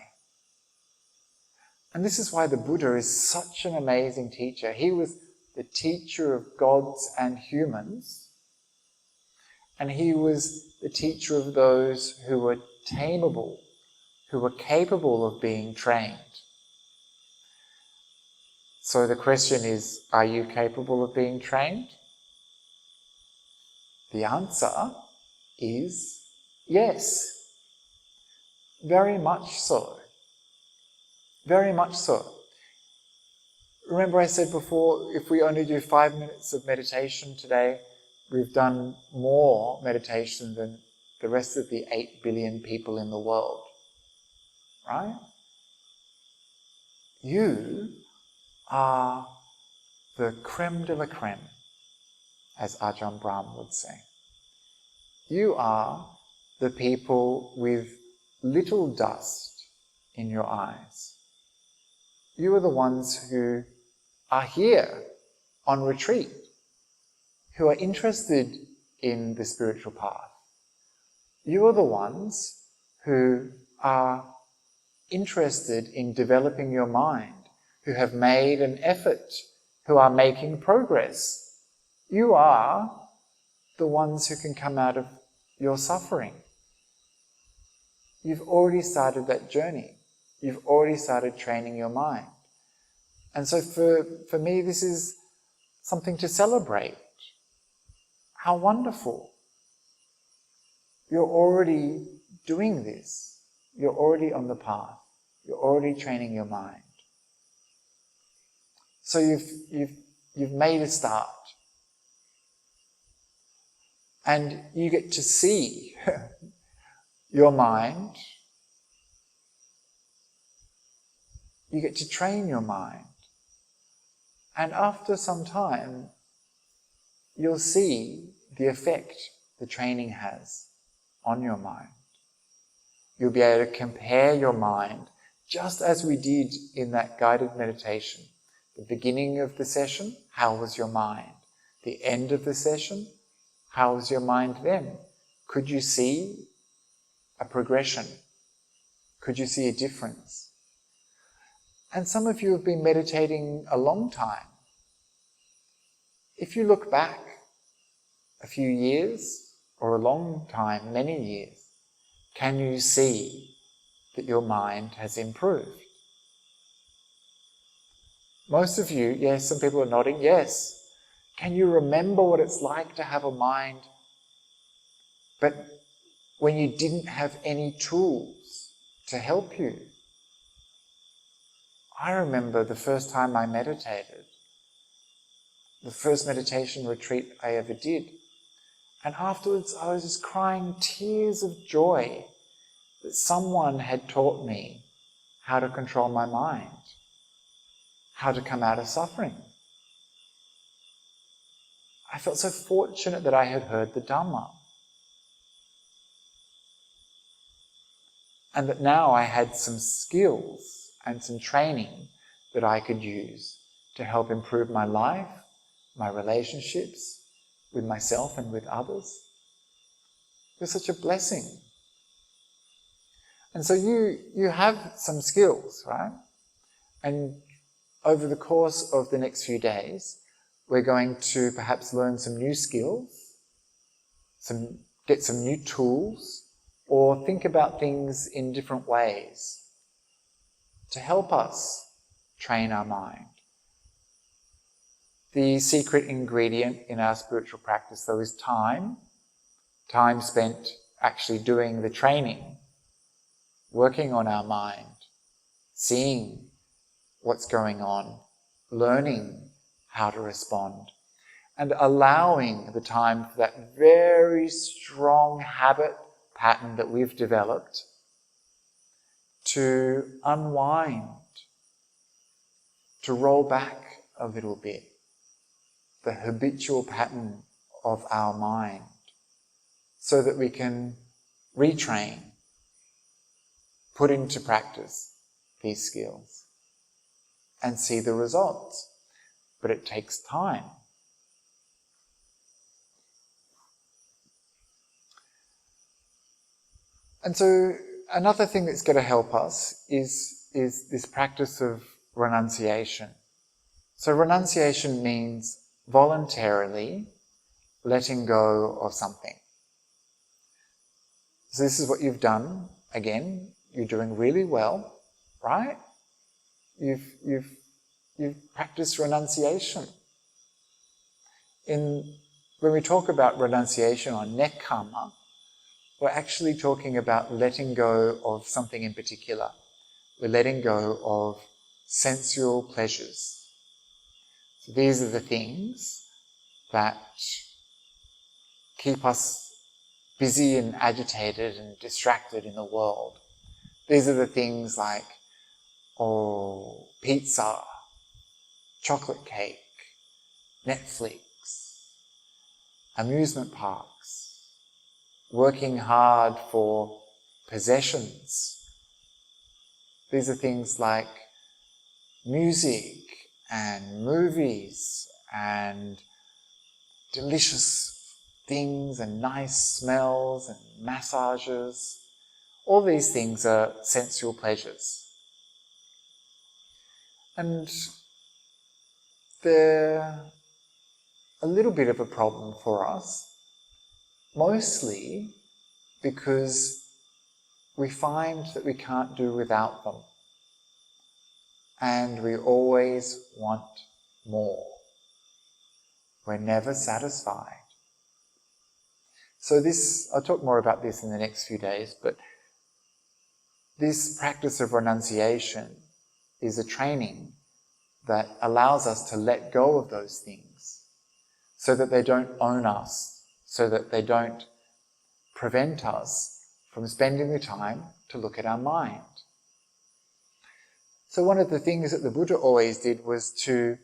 And this is why the Buddha is such an amazing teacher. He was the teacher of gods and humans, and he was the teacher of those who were tameable, who were capable of being trained. So the question is, are you capable of being trained? The answer is yes. Very much so. Very much so. Remember I said before, if we only do 5 minutes of meditation today, we've done more meditation than the rest of the 8 billion people in the world. Right? You are the creme de la creme, as Ajahn Brahm would say. You are the people with little dust in your eyes. You are the ones who are here on retreat, who are interested in the spiritual path. You are the ones who are interested in developing your mind, who have made an effort, who are making progress. You are the ones who can come out of your suffering. you've already started that journey. You've already started training your mind. And so for me, this is something to celebrate. How wonderful. You're already doing this. You're already on the path. You're already training your mind. So you've made a start. And you get to see your mind. You get to train your mind. And after some time, you'll see the effect the training has on your mind. You'll be able to compare your mind, just as we did in that guided meditation. The beginning of the session, how was your mind? The end of the session, how was your mind then? Could you see a progression? Could you see a difference? And some of you have been meditating a long time. If you look back a few years, or a long time, many years, can you see that your mind has improved? Most of you, yes, some people are nodding, yes. Can you remember what it's like to have a mind, but when you didn't have any tools to help you? I remember the first time I meditated, the first meditation retreat I ever did. And afterwards I was just crying tears of joy that someone had taught me how to control my mind, how to come out of suffering. I felt so fortunate that I had heard the Dhamma. And that now I had some skills and some training that I could use to help improve my life, my relationships with myself and with others. It was such a blessing. And so you have some skills, right? And over the course of the next few days, we're going to perhaps learn some new skills, get some new tools, or think about things in different ways to help us train our mind. The secret ingredient in our spiritual practice, though, is time. Time spent actually doing the training, working on our mind, seeing what's going on, learning how to respond, and allowing the time for that very strong habit pattern that we've developed to unwind, to roll back a little bit, the habitual pattern of our mind, so that we can retrain, put into practice these skills and see the results. But it takes time. And so another thing that's going to help us is this practice of renunciation. So renunciation means voluntarily letting go of something. So this is what you've done. Again, you're doing really well, right? You've practiced renunciation. When we talk about renunciation or nekkhamma, we're actually talking about letting go of something in particular. We're letting go of sensual pleasures. So these are the things that keep us busy and agitated and distracted in the world. These are the things like, pizza, chocolate cake, Netflix, amusement parks, working hard for possessions. These are things like music and movies and delicious things and nice smells and massages. All these things are sensual pleasures. And they're a little bit of a problem for us, mostly because we find that we can't do without them. And we always want more. We're never satisfied. So I'll talk more about this in the next few days, but this practice of renunciation is a training that allows us to let go of those things so that they don't own us, so that they don't prevent us from spending the time to look at our mind. So one of the things that the Buddha always did was to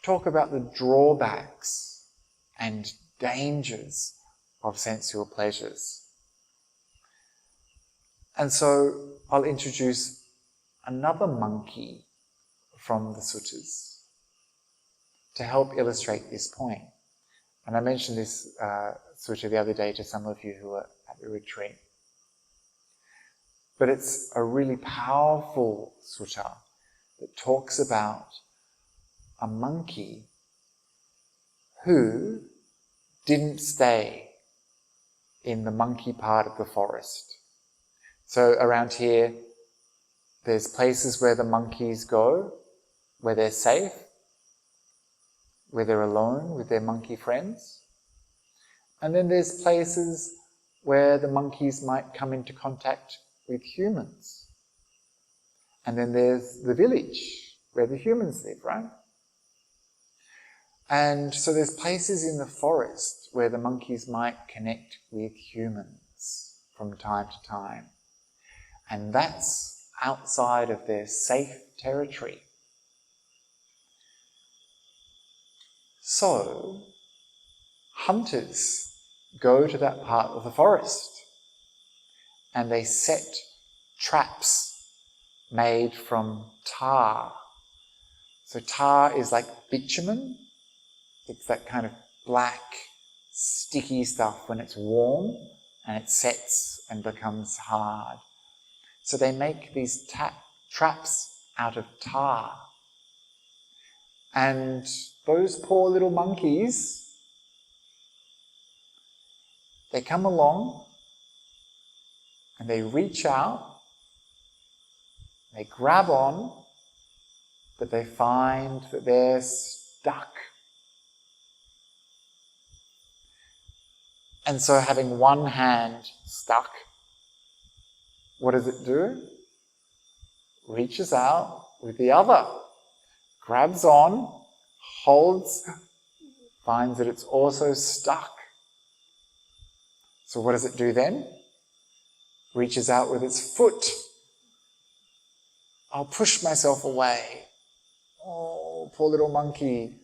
talk about the drawbacks and dangers of sensual pleasures. And so I'll introduce another monkey from the suttas to help illustrate this point. And I mentioned this sutta the other day to some of you who were at the retreat. But it's a really powerful sutta that talks about a monkey who didn't stay in the monkey part of the forest. So around here, there's places where the monkeys go, where they're safe, where they're alone with their monkey friends. And then there's places where the monkeys might come into contact with humans. And then there's the village where the humans live, right? And so there's places in the forest where the monkeys might connect with humans from time to time. And that's outside of their safe territory. So, hunters go to that part of the forest and they set traps made from tar. So tar is like bitumen. It's that kind of black, sticky stuff when it's warm and it sets and becomes hard. So they make these traps out of tar. And those poor little monkeys, they come along and they reach out, they grab on, but they find that they're stuck. And so having one hand stuck, what does it do? Reaches out with the other, grabs on, holds, finds that it's also stuck. So what does it do then? Reaches out with its foot. I'll push myself away. Oh, poor little monkey,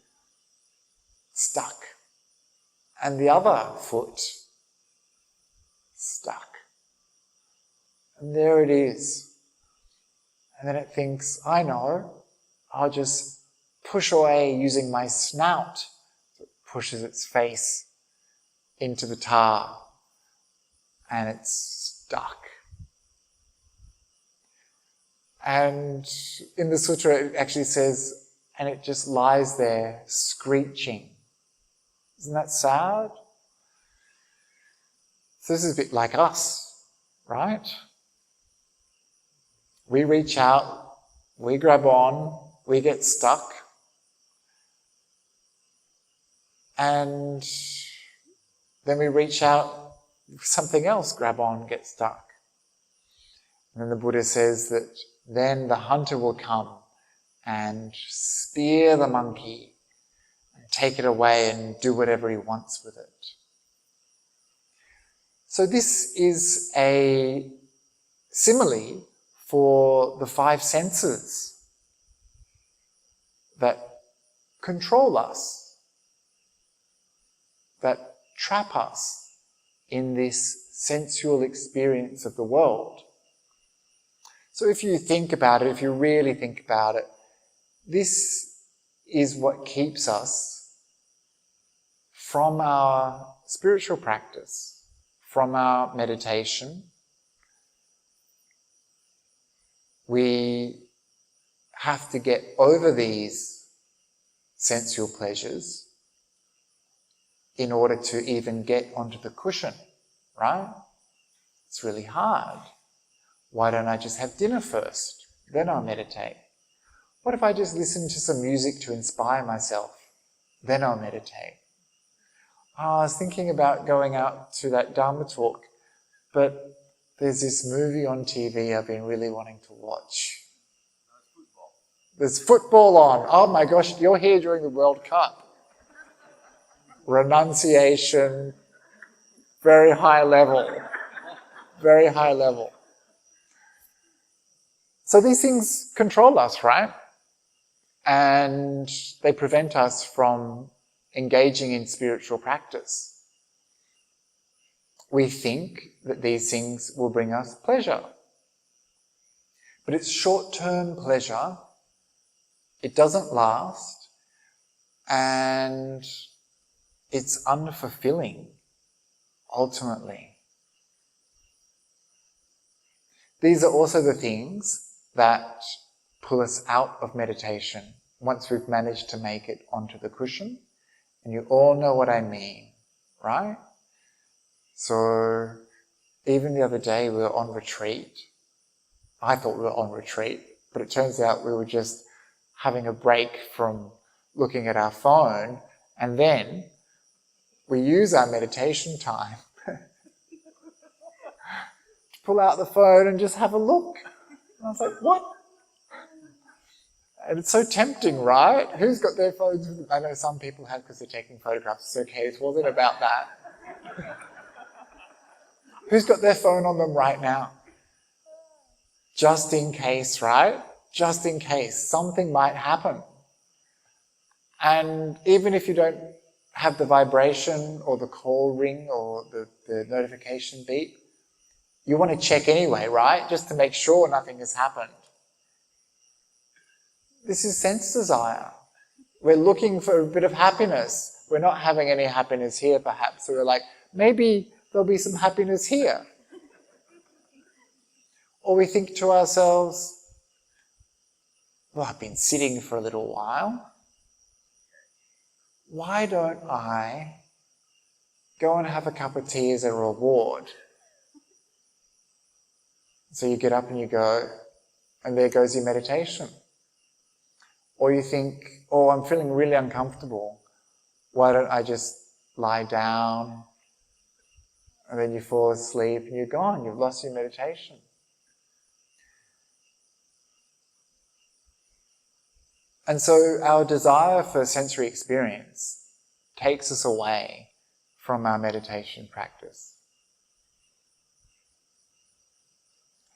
stuck. And the other foot, stuck. And there it is. And then it thinks, I know, I'll just push away using my snout. So it pushes its face into the tar and it's stuck. And in the sutra it actually says, and it just lies there screeching. Isn't that sad? So this is a bit like us, right? We reach out, we grab on, we get stuck, and then we reach out, something else, grab on, get stuck. And then the Buddha says that then the hunter will come and spear the monkey and take it away and do whatever he wants with it. So this is a simile for the five senses that control us, that trap us in this sensual experience of the world. So if you think about it, if you really think about it, this is what keeps us from our spiritual practice, from our meditation. We have to get over these sensual pleasures in order to even get onto the cushion, right? It's really hard. Why don't I just have dinner first? Then I'll meditate. What if I just listen to some music to inspire myself? Then I'll meditate. I was thinking about going out to that Dharma talk, but there's this movie on TV I've been really wanting to watch. There's football on. Oh my gosh, you're here during the World Cup. Renunciation, very high level. Very high level. So these things control us, right? And they prevent us from engaging in spiritual practice. We think that these things will bring us pleasure. But it's short-term pleasure. It doesn't last. And it's unfulfilling, ultimately. These are also the things that pull us out of meditation once we've managed to make it onto the cushion. And you all know what I mean, right? So even the other day we were on retreat. I thought we were on retreat, but it turns out we were just having a break from looking at our phone, and then we use our meditation time to pull out the phone and just have a look. And I was like, what? And it's so tempting, right? Who's got their phones with them? I know some people have because they're taking photographs. It's okay, it wasn't about that. Who's got their phone on them right now? Just in case, right? Just in case. Something might happen. And even if you don't have the vibration or the call ring or the notification beep, you want to check anyway, right? Just to make sure nothing has happened. This is sense desire. We're looking for a bit of happiness. We're not having any happiness here, perhaps. So we're like, maybe there'll be some happiness here. Or we think to ourselves, well, I've been sitting for a little while. Why don't I go and have a cup of tea as a reward? So you get up and you go, and there goes your meditation. Or you think, oh, I'm feeling really uncomfortable. Why don't I just lie down? And then you fall asleep and you're gone. You've lost your meditation. And so our desire for sensory experience takes us away from our meditation practice.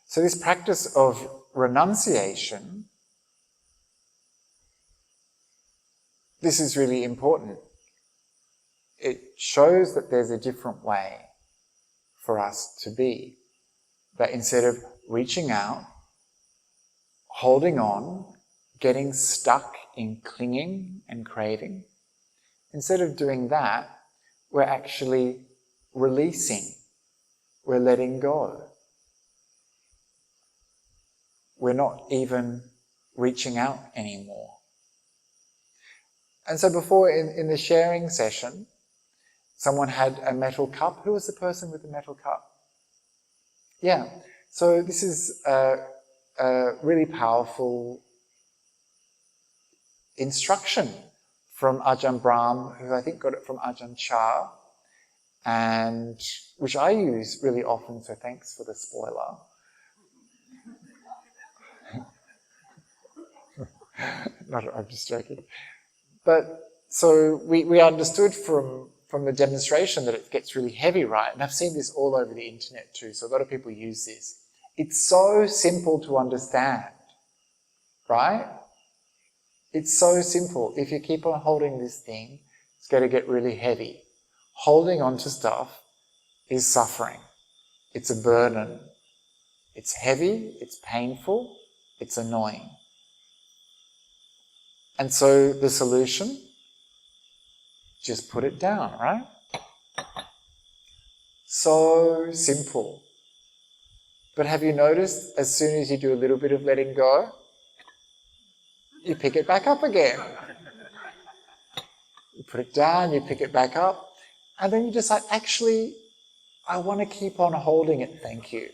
So this practice of renunciation, this is really important. It shows that there's a different way for us to be. That instead of reaching out, holding on, getting stuck in clinging and craving, instead of doing that, we're actually releasing. We're letting go. We're not even reaching out anymore. And so before, in the sharing session, someone had a metal cup. Who was the person with the metal cup? Yeah. So this is a really powerful instruction from Ajahn Brahm, who I think got it from Ajahn Chah, and which I use really often, so thanks for the spoiler. No, I'm just joking. But so we understood from the demonstration that it gets really heavy, right? And I've seen this all over the internet too, so a lot of people use this. It's so simple to understand, right? It's so simple. If you keep on holding this thing, it's going to get really heavy. Holding on to stuff is suffering. It's a burden. It's heavy, it's painful, it's annoying. And so the solution, just put it down, right? So simple. But have you noticed as soon as you do a little bit of letting go, you pick it back up again. You put it down, you pick it back up, and then you decide, actually, I want to keep on holding it, thank you.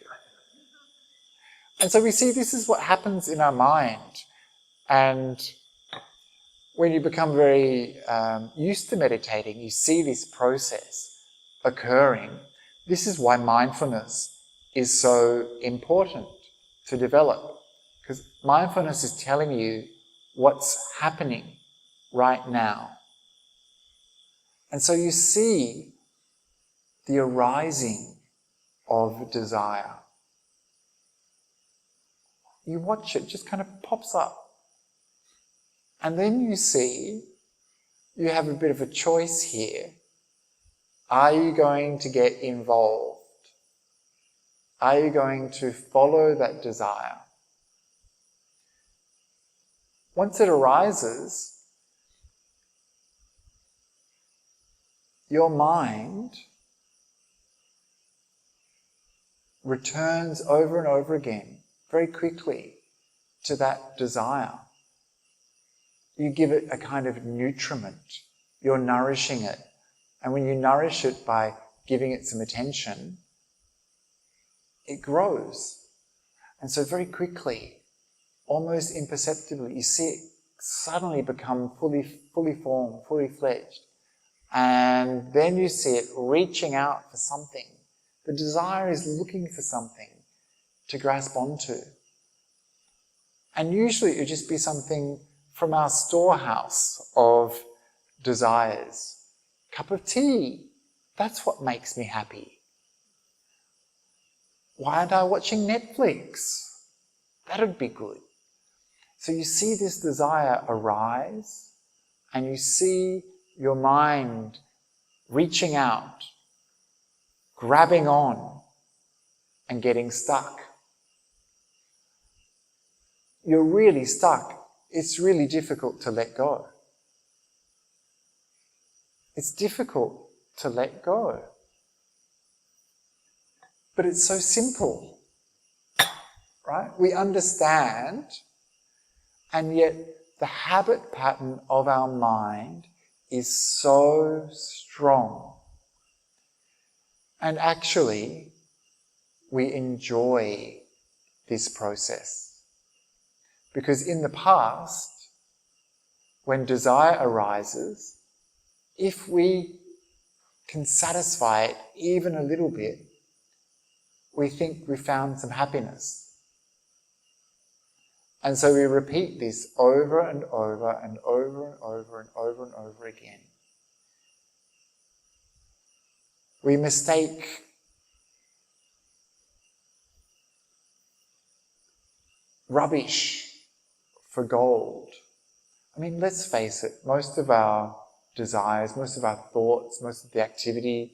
And so we see this is what happens in our mind. And when you become very used to meditating, you see this process occurring. This is why mindfulness is so important to develop, because mindfulness is telling you what's happening right now. And so you see the arising of desire. You watch it, just kind of pops up. And then you see you have a bit of a choice here. Are you going to get involved? Are you going to follow that desire? Once it arises, your mind returns over and over again, very quickly, to that desire. You give it a kind of nutriment. You're nourishing it. And when you nourish it by giving it some attention, it grows. And so very quickly, almost imperceptibly, you see it suddenly become fully formed, fully fledged. And then you see it reaching out for something. The desire is looking for something to grasp onto. And usually it would just be something from our storehouse of desires. Cup of tea, that's what makes me happy. Why aren't I watching Netflix? That would be good. So you see this desire arise, and you see your mind reaching out, grabbing on, and getting stuck. You're really stuck. It's really difficult to let go. It's difficult to let go. But it's so simple, right? We understand, and yet the habit pattern of our mind is so strong. And actually, we enjoy this process. Because in the past, when desire arises, if we can satisfy it even a little bit, we think we found some happiness. And so we repeat this over and over and over and over and over and over again. We mistake rubbish for gold. I mean, let's face it, most of our desires, most of our thoughts, most of the activity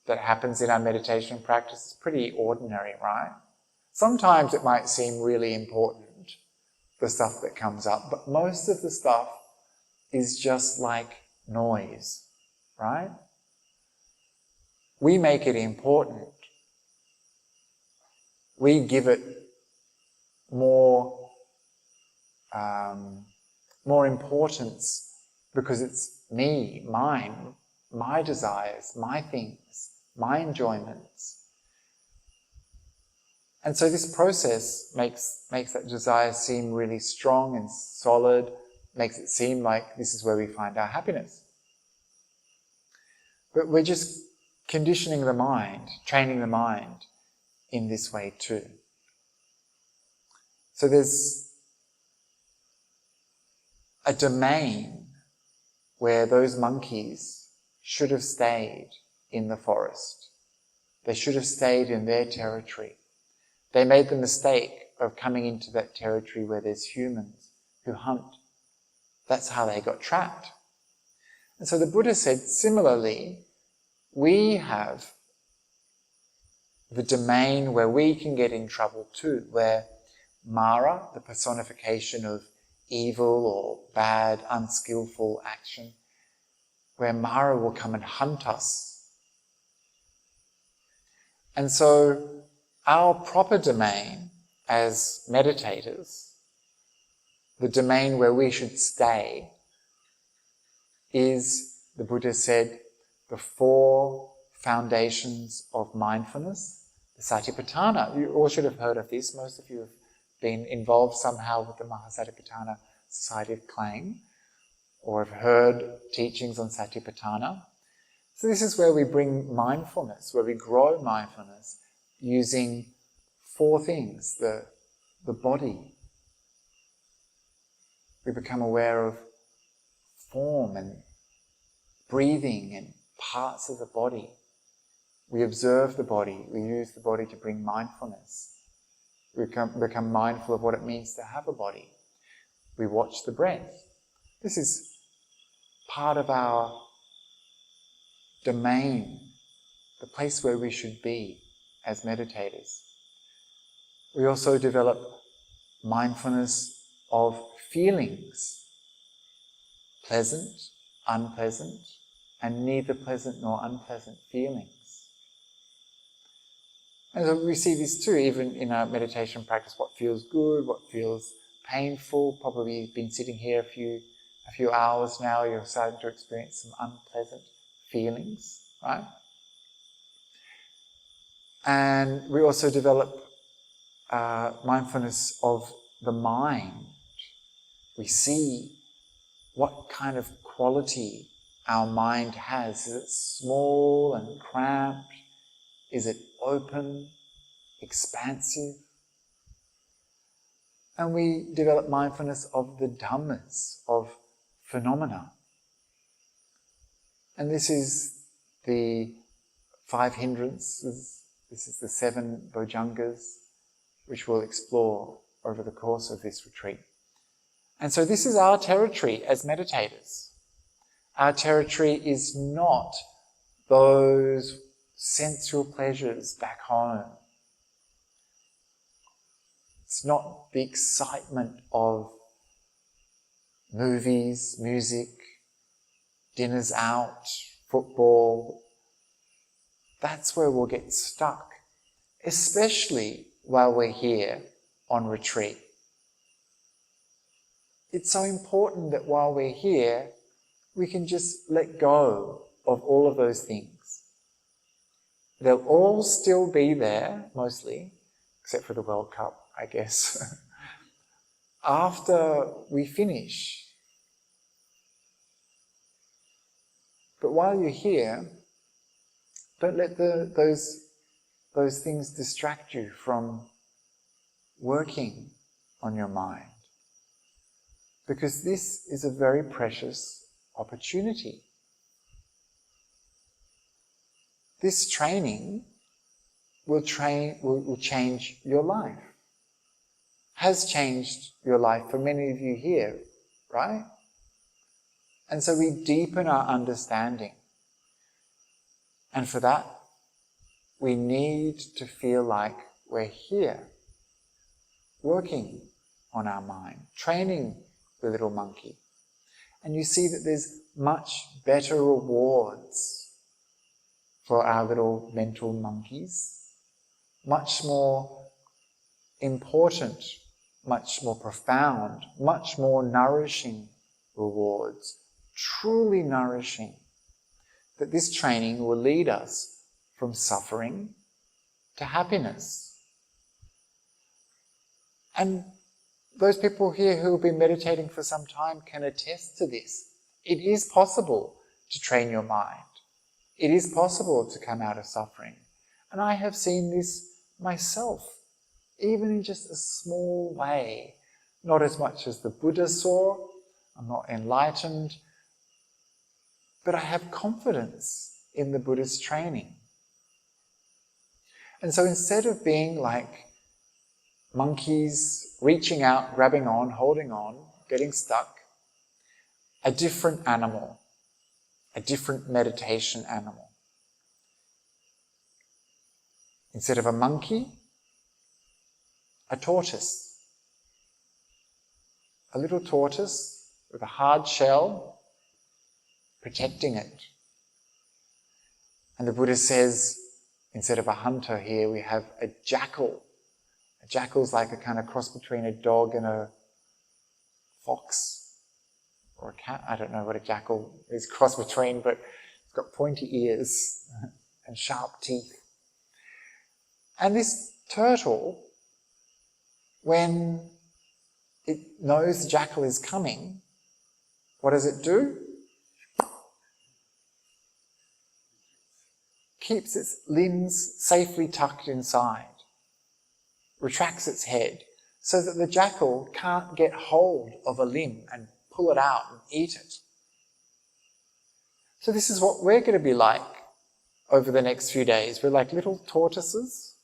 that happens in our meditation practice is pretty ordinary, right? Sometimes it might seem really important, the stuff that comes up, but most of the stuff is just like noise, right? We make it important. We give it more importance because it's me, mine, my desires, my things, my enjoyments. And so this process makes that desire seem really strong and solid, makes it seem like this is where we find our happiness. But we're just conditioning the mind, training the mind in this way too. So there's a domain where those monkeys should have stayed in the forest. They should have stayed in their territory. They made the mistake of coming into that territory where there's humans who hunt. That's how they got trapped. And so the Buddha said, similarly, we have the domain where we can get in trouble too, where Mara, the personification of evil or bad, unskillful action, where Mara will come and hunt us. And so our proper domain as meditators, the domain where we should stay, is, the Buddha said, the 4 foundations of mindfulness, the Satipatthana. You all should have heard of this. Most of you have been involved somehow with the Maha Satipatthana Society of Klang, or have heard teachings on Satipatthana. So this is where we bring mindfulness, where we grow mindfulness using 4 things. The body. We become aware of form and breathing and parts of the body. We observe the body. We use the body to bring mindfulness. We become mindful of what it means to have a body. We watch the breath. This is part of our domain, the place where we should be as meditators. We also develop mindfulness of feelings, pleasant, unpleasant, and neither pleasant nor unpleasant feelings. And so we see this too, even in our meditation practice, what feels good, what feels painful. Probably you've been sitting here a few hours now, you're starting to experience some unpleasant feelings, right? And we also develop mindfulness of the mind. We see what kind of quality our mind has. Is it small and cramped? Is it open, expansive? And we develop mindfulness of the dhammas, of phenomena. And this is the 5 hindrances, this is the 7 bojjhangas, which we'll explore over the course of this retreat. And so this is our territory as meditators. Our territory is not those sensual pleasures back home. It's not the excitement of movies, music, dinners out, football. That's where we'll get stuck, especially while we're here on retreat. It's so important that while we're here, we can just let go of all of those things. They'll all still be there, mostly, except for the World Cup, I guess, after we finish. But while you're here, don't let those things distract you from working on your mind. Because this is a very precious opportunity. This training will change your life. Has changed your life for many of you here, right? And so we deepen our understanding. And for that, we need to feel like we're here, working on our mind, training the little monkey. And you see that there's much better rewards for our little mental monkeys, much more important, much more profound, much more nourishing rewards, truly nourishing, that this training will lead us from suffering to happiness. And those people here who have been meditating for some time can attest to this. It is possible to train your mind. It is possible to come out of suffering. And I have seen this myself, even in just a small way. Not as much as the Buddha saw. I'm not enlightened. But I have confidence in the Buddhist training. And so instead of being like monkeys reaching out, grabbing on, holding on, getting stuck, a different animal, a different meditation animal. Instead of a monkey, a tortoise. A little tortoise with a hard shell protecting it. And the Buddha says, instead of a hunter here, we have a jackal. A jackal's like a kind of cross between a dog and a fox. Or a cat, I don't know what a jackal is cross between, but it's got pointy ears and sharp teeth. And this turtle when it knows the jackal is coming, what does it do? Keeps its limbs safely tucked inside, retracts its head, so that the jackal can't get hold of a limb and pull it out and eat it. So this is what we're going to be like over the next few days. We're like little tortoises,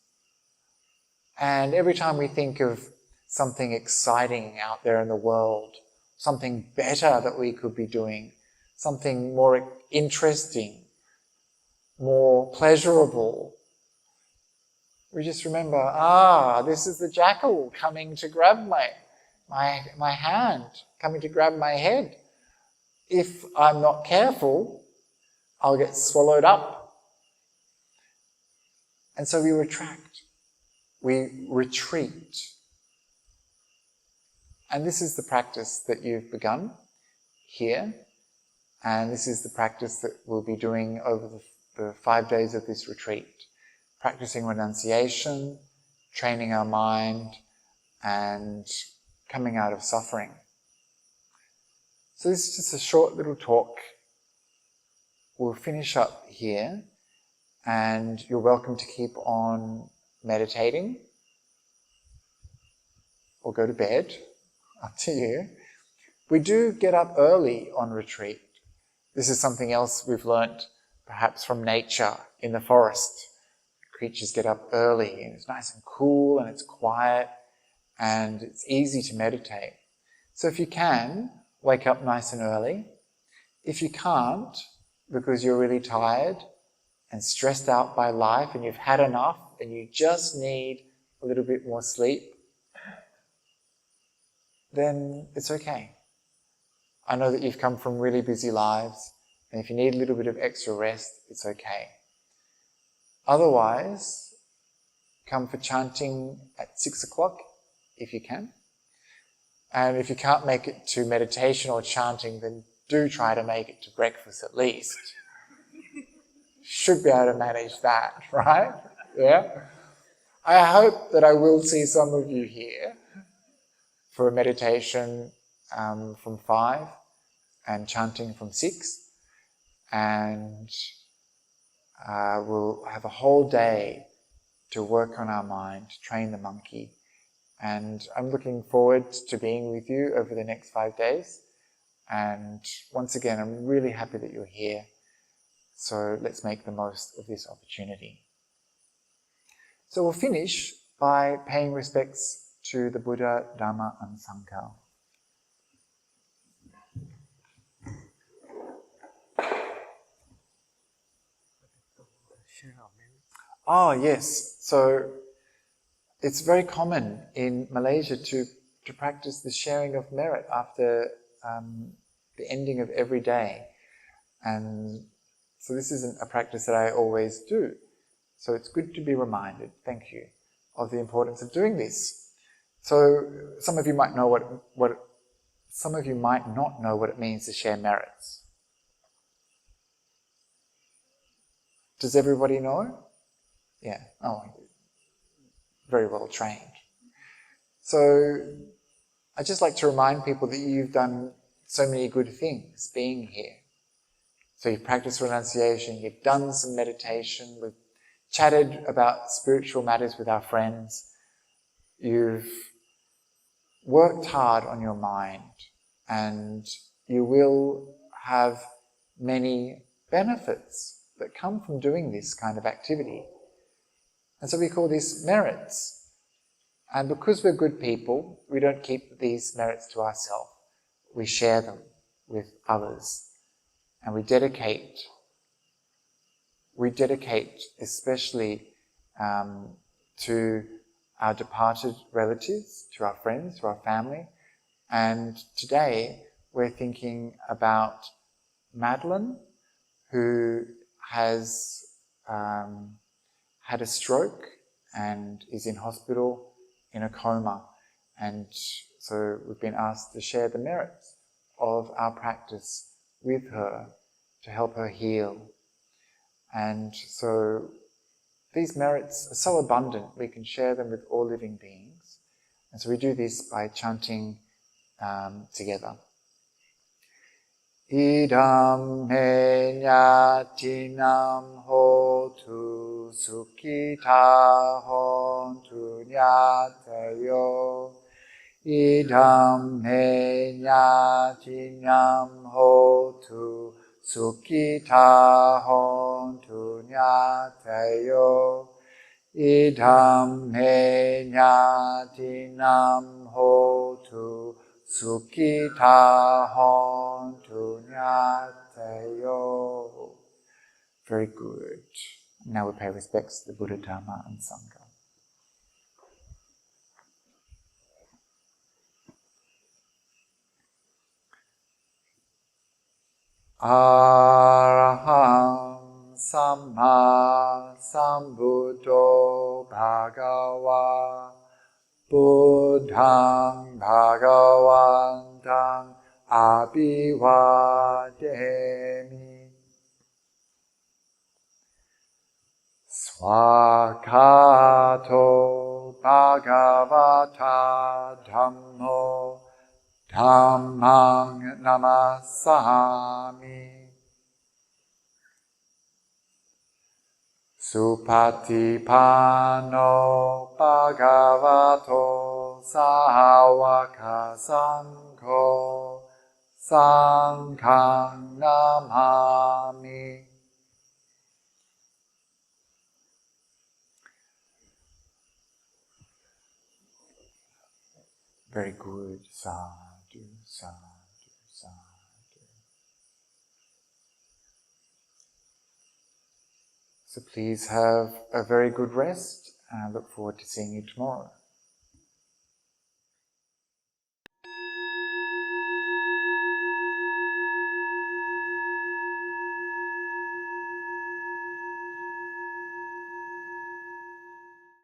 and every time we think of something exciting out there in the world, something better that we could be doing, something more interesting, more pleasurable, we just remember, this is the jackal coming to grab my hand, coming to grab my head. If I'm not careful, I'll get swallowed up. And so we retract, we retreat. And this is the practice that you've begun here, and this is the practice that we'll be doing over the 5 days of this retreat. Practicing renunciation, training our mind, and coming out of suffering. So this is just a short little talk. We'll finish up here, and you're welcome to keep on meditating or go to bed, up to you. We do get up early on retreat. This is something else we've learnt perhaps from nature in the forest. Creatures get up early and it's nice and cool and it's quiet and it's easy to meditate. So if you can, wake up nice and early. If you can't, because you're really tired and stressed out by life and you've had enough and you just need a little bit more sleep, then it's okay. I know that you've come from really busy lives, and if you need a little bit of extra rest, it's okay. Otherwise, come for chanting at 6 o'clock if you can. And if you can't make it to meditation or chanting, then do try to make it to breakfast at least. Should be able to manage that, right? Yeah? I hope that I will see some of you here for a meditation from 5 and chanting from 6. And we'll have a whole day to work on our mind, to train the monkey. And I'm looking forward to being with you over the next 5 days. And once again, I'm really happy that you're here. So let's make the most of this opportunity. So we'll finish by paying respects to the Buddha, Dhamma and Sangha. Oh yes, so it's very common in Malaysia to practice the sharing of merit after the ending of every day. And so this isn't a practice that I always do. So it's good to be reminded, thank you, of the importance of doing this. So some of you might know some of you might not know what it means to share merits. Does everybody know? Yeah. Oh, very well trained. So I'd just like to remind people that you've done so many good things being here. So you've practiced renunciation, you've done some meditation, we've chatted about spiritual matters with our friends, you've worked hard on your mind, and you will have many benefits that come from doing this kind of activity. And so we call these merits. And because we're good people, we don't keep these merits to ourselves. We share them with others. And we dedicate especially to our departed relatives, to our friends, to our family. And today we're thinking about Madeline, who has had a stroke and is in hospital in a coma. And so we've been asked to share the merits of our practice with her to help her heal. And so these merits are so abundant, we can share them with all living beings. And so we do this by chanting together. Idam me nyatinam hotu sukhita hontu nyatayo. Idam me nyatinam hotu sukhita hontu nyatayo. Idam me nyatinam hotu sukhita hontu nyatayo. Very good. Now we pay respects to the Buddha, Dharma and Sangha. Araham Samma Sambuddho Bhagava Buddhang Bhagavantang Abhivademi Swakato Bhagavata Dhammo Dhammang Namasami Supatipano Bhagavato Sāvaka Sangho Sanghang Namami. Very good. Sadhu, sadhu, sadhu. So please have a very good rest and I look forward to seeing you tomorrow.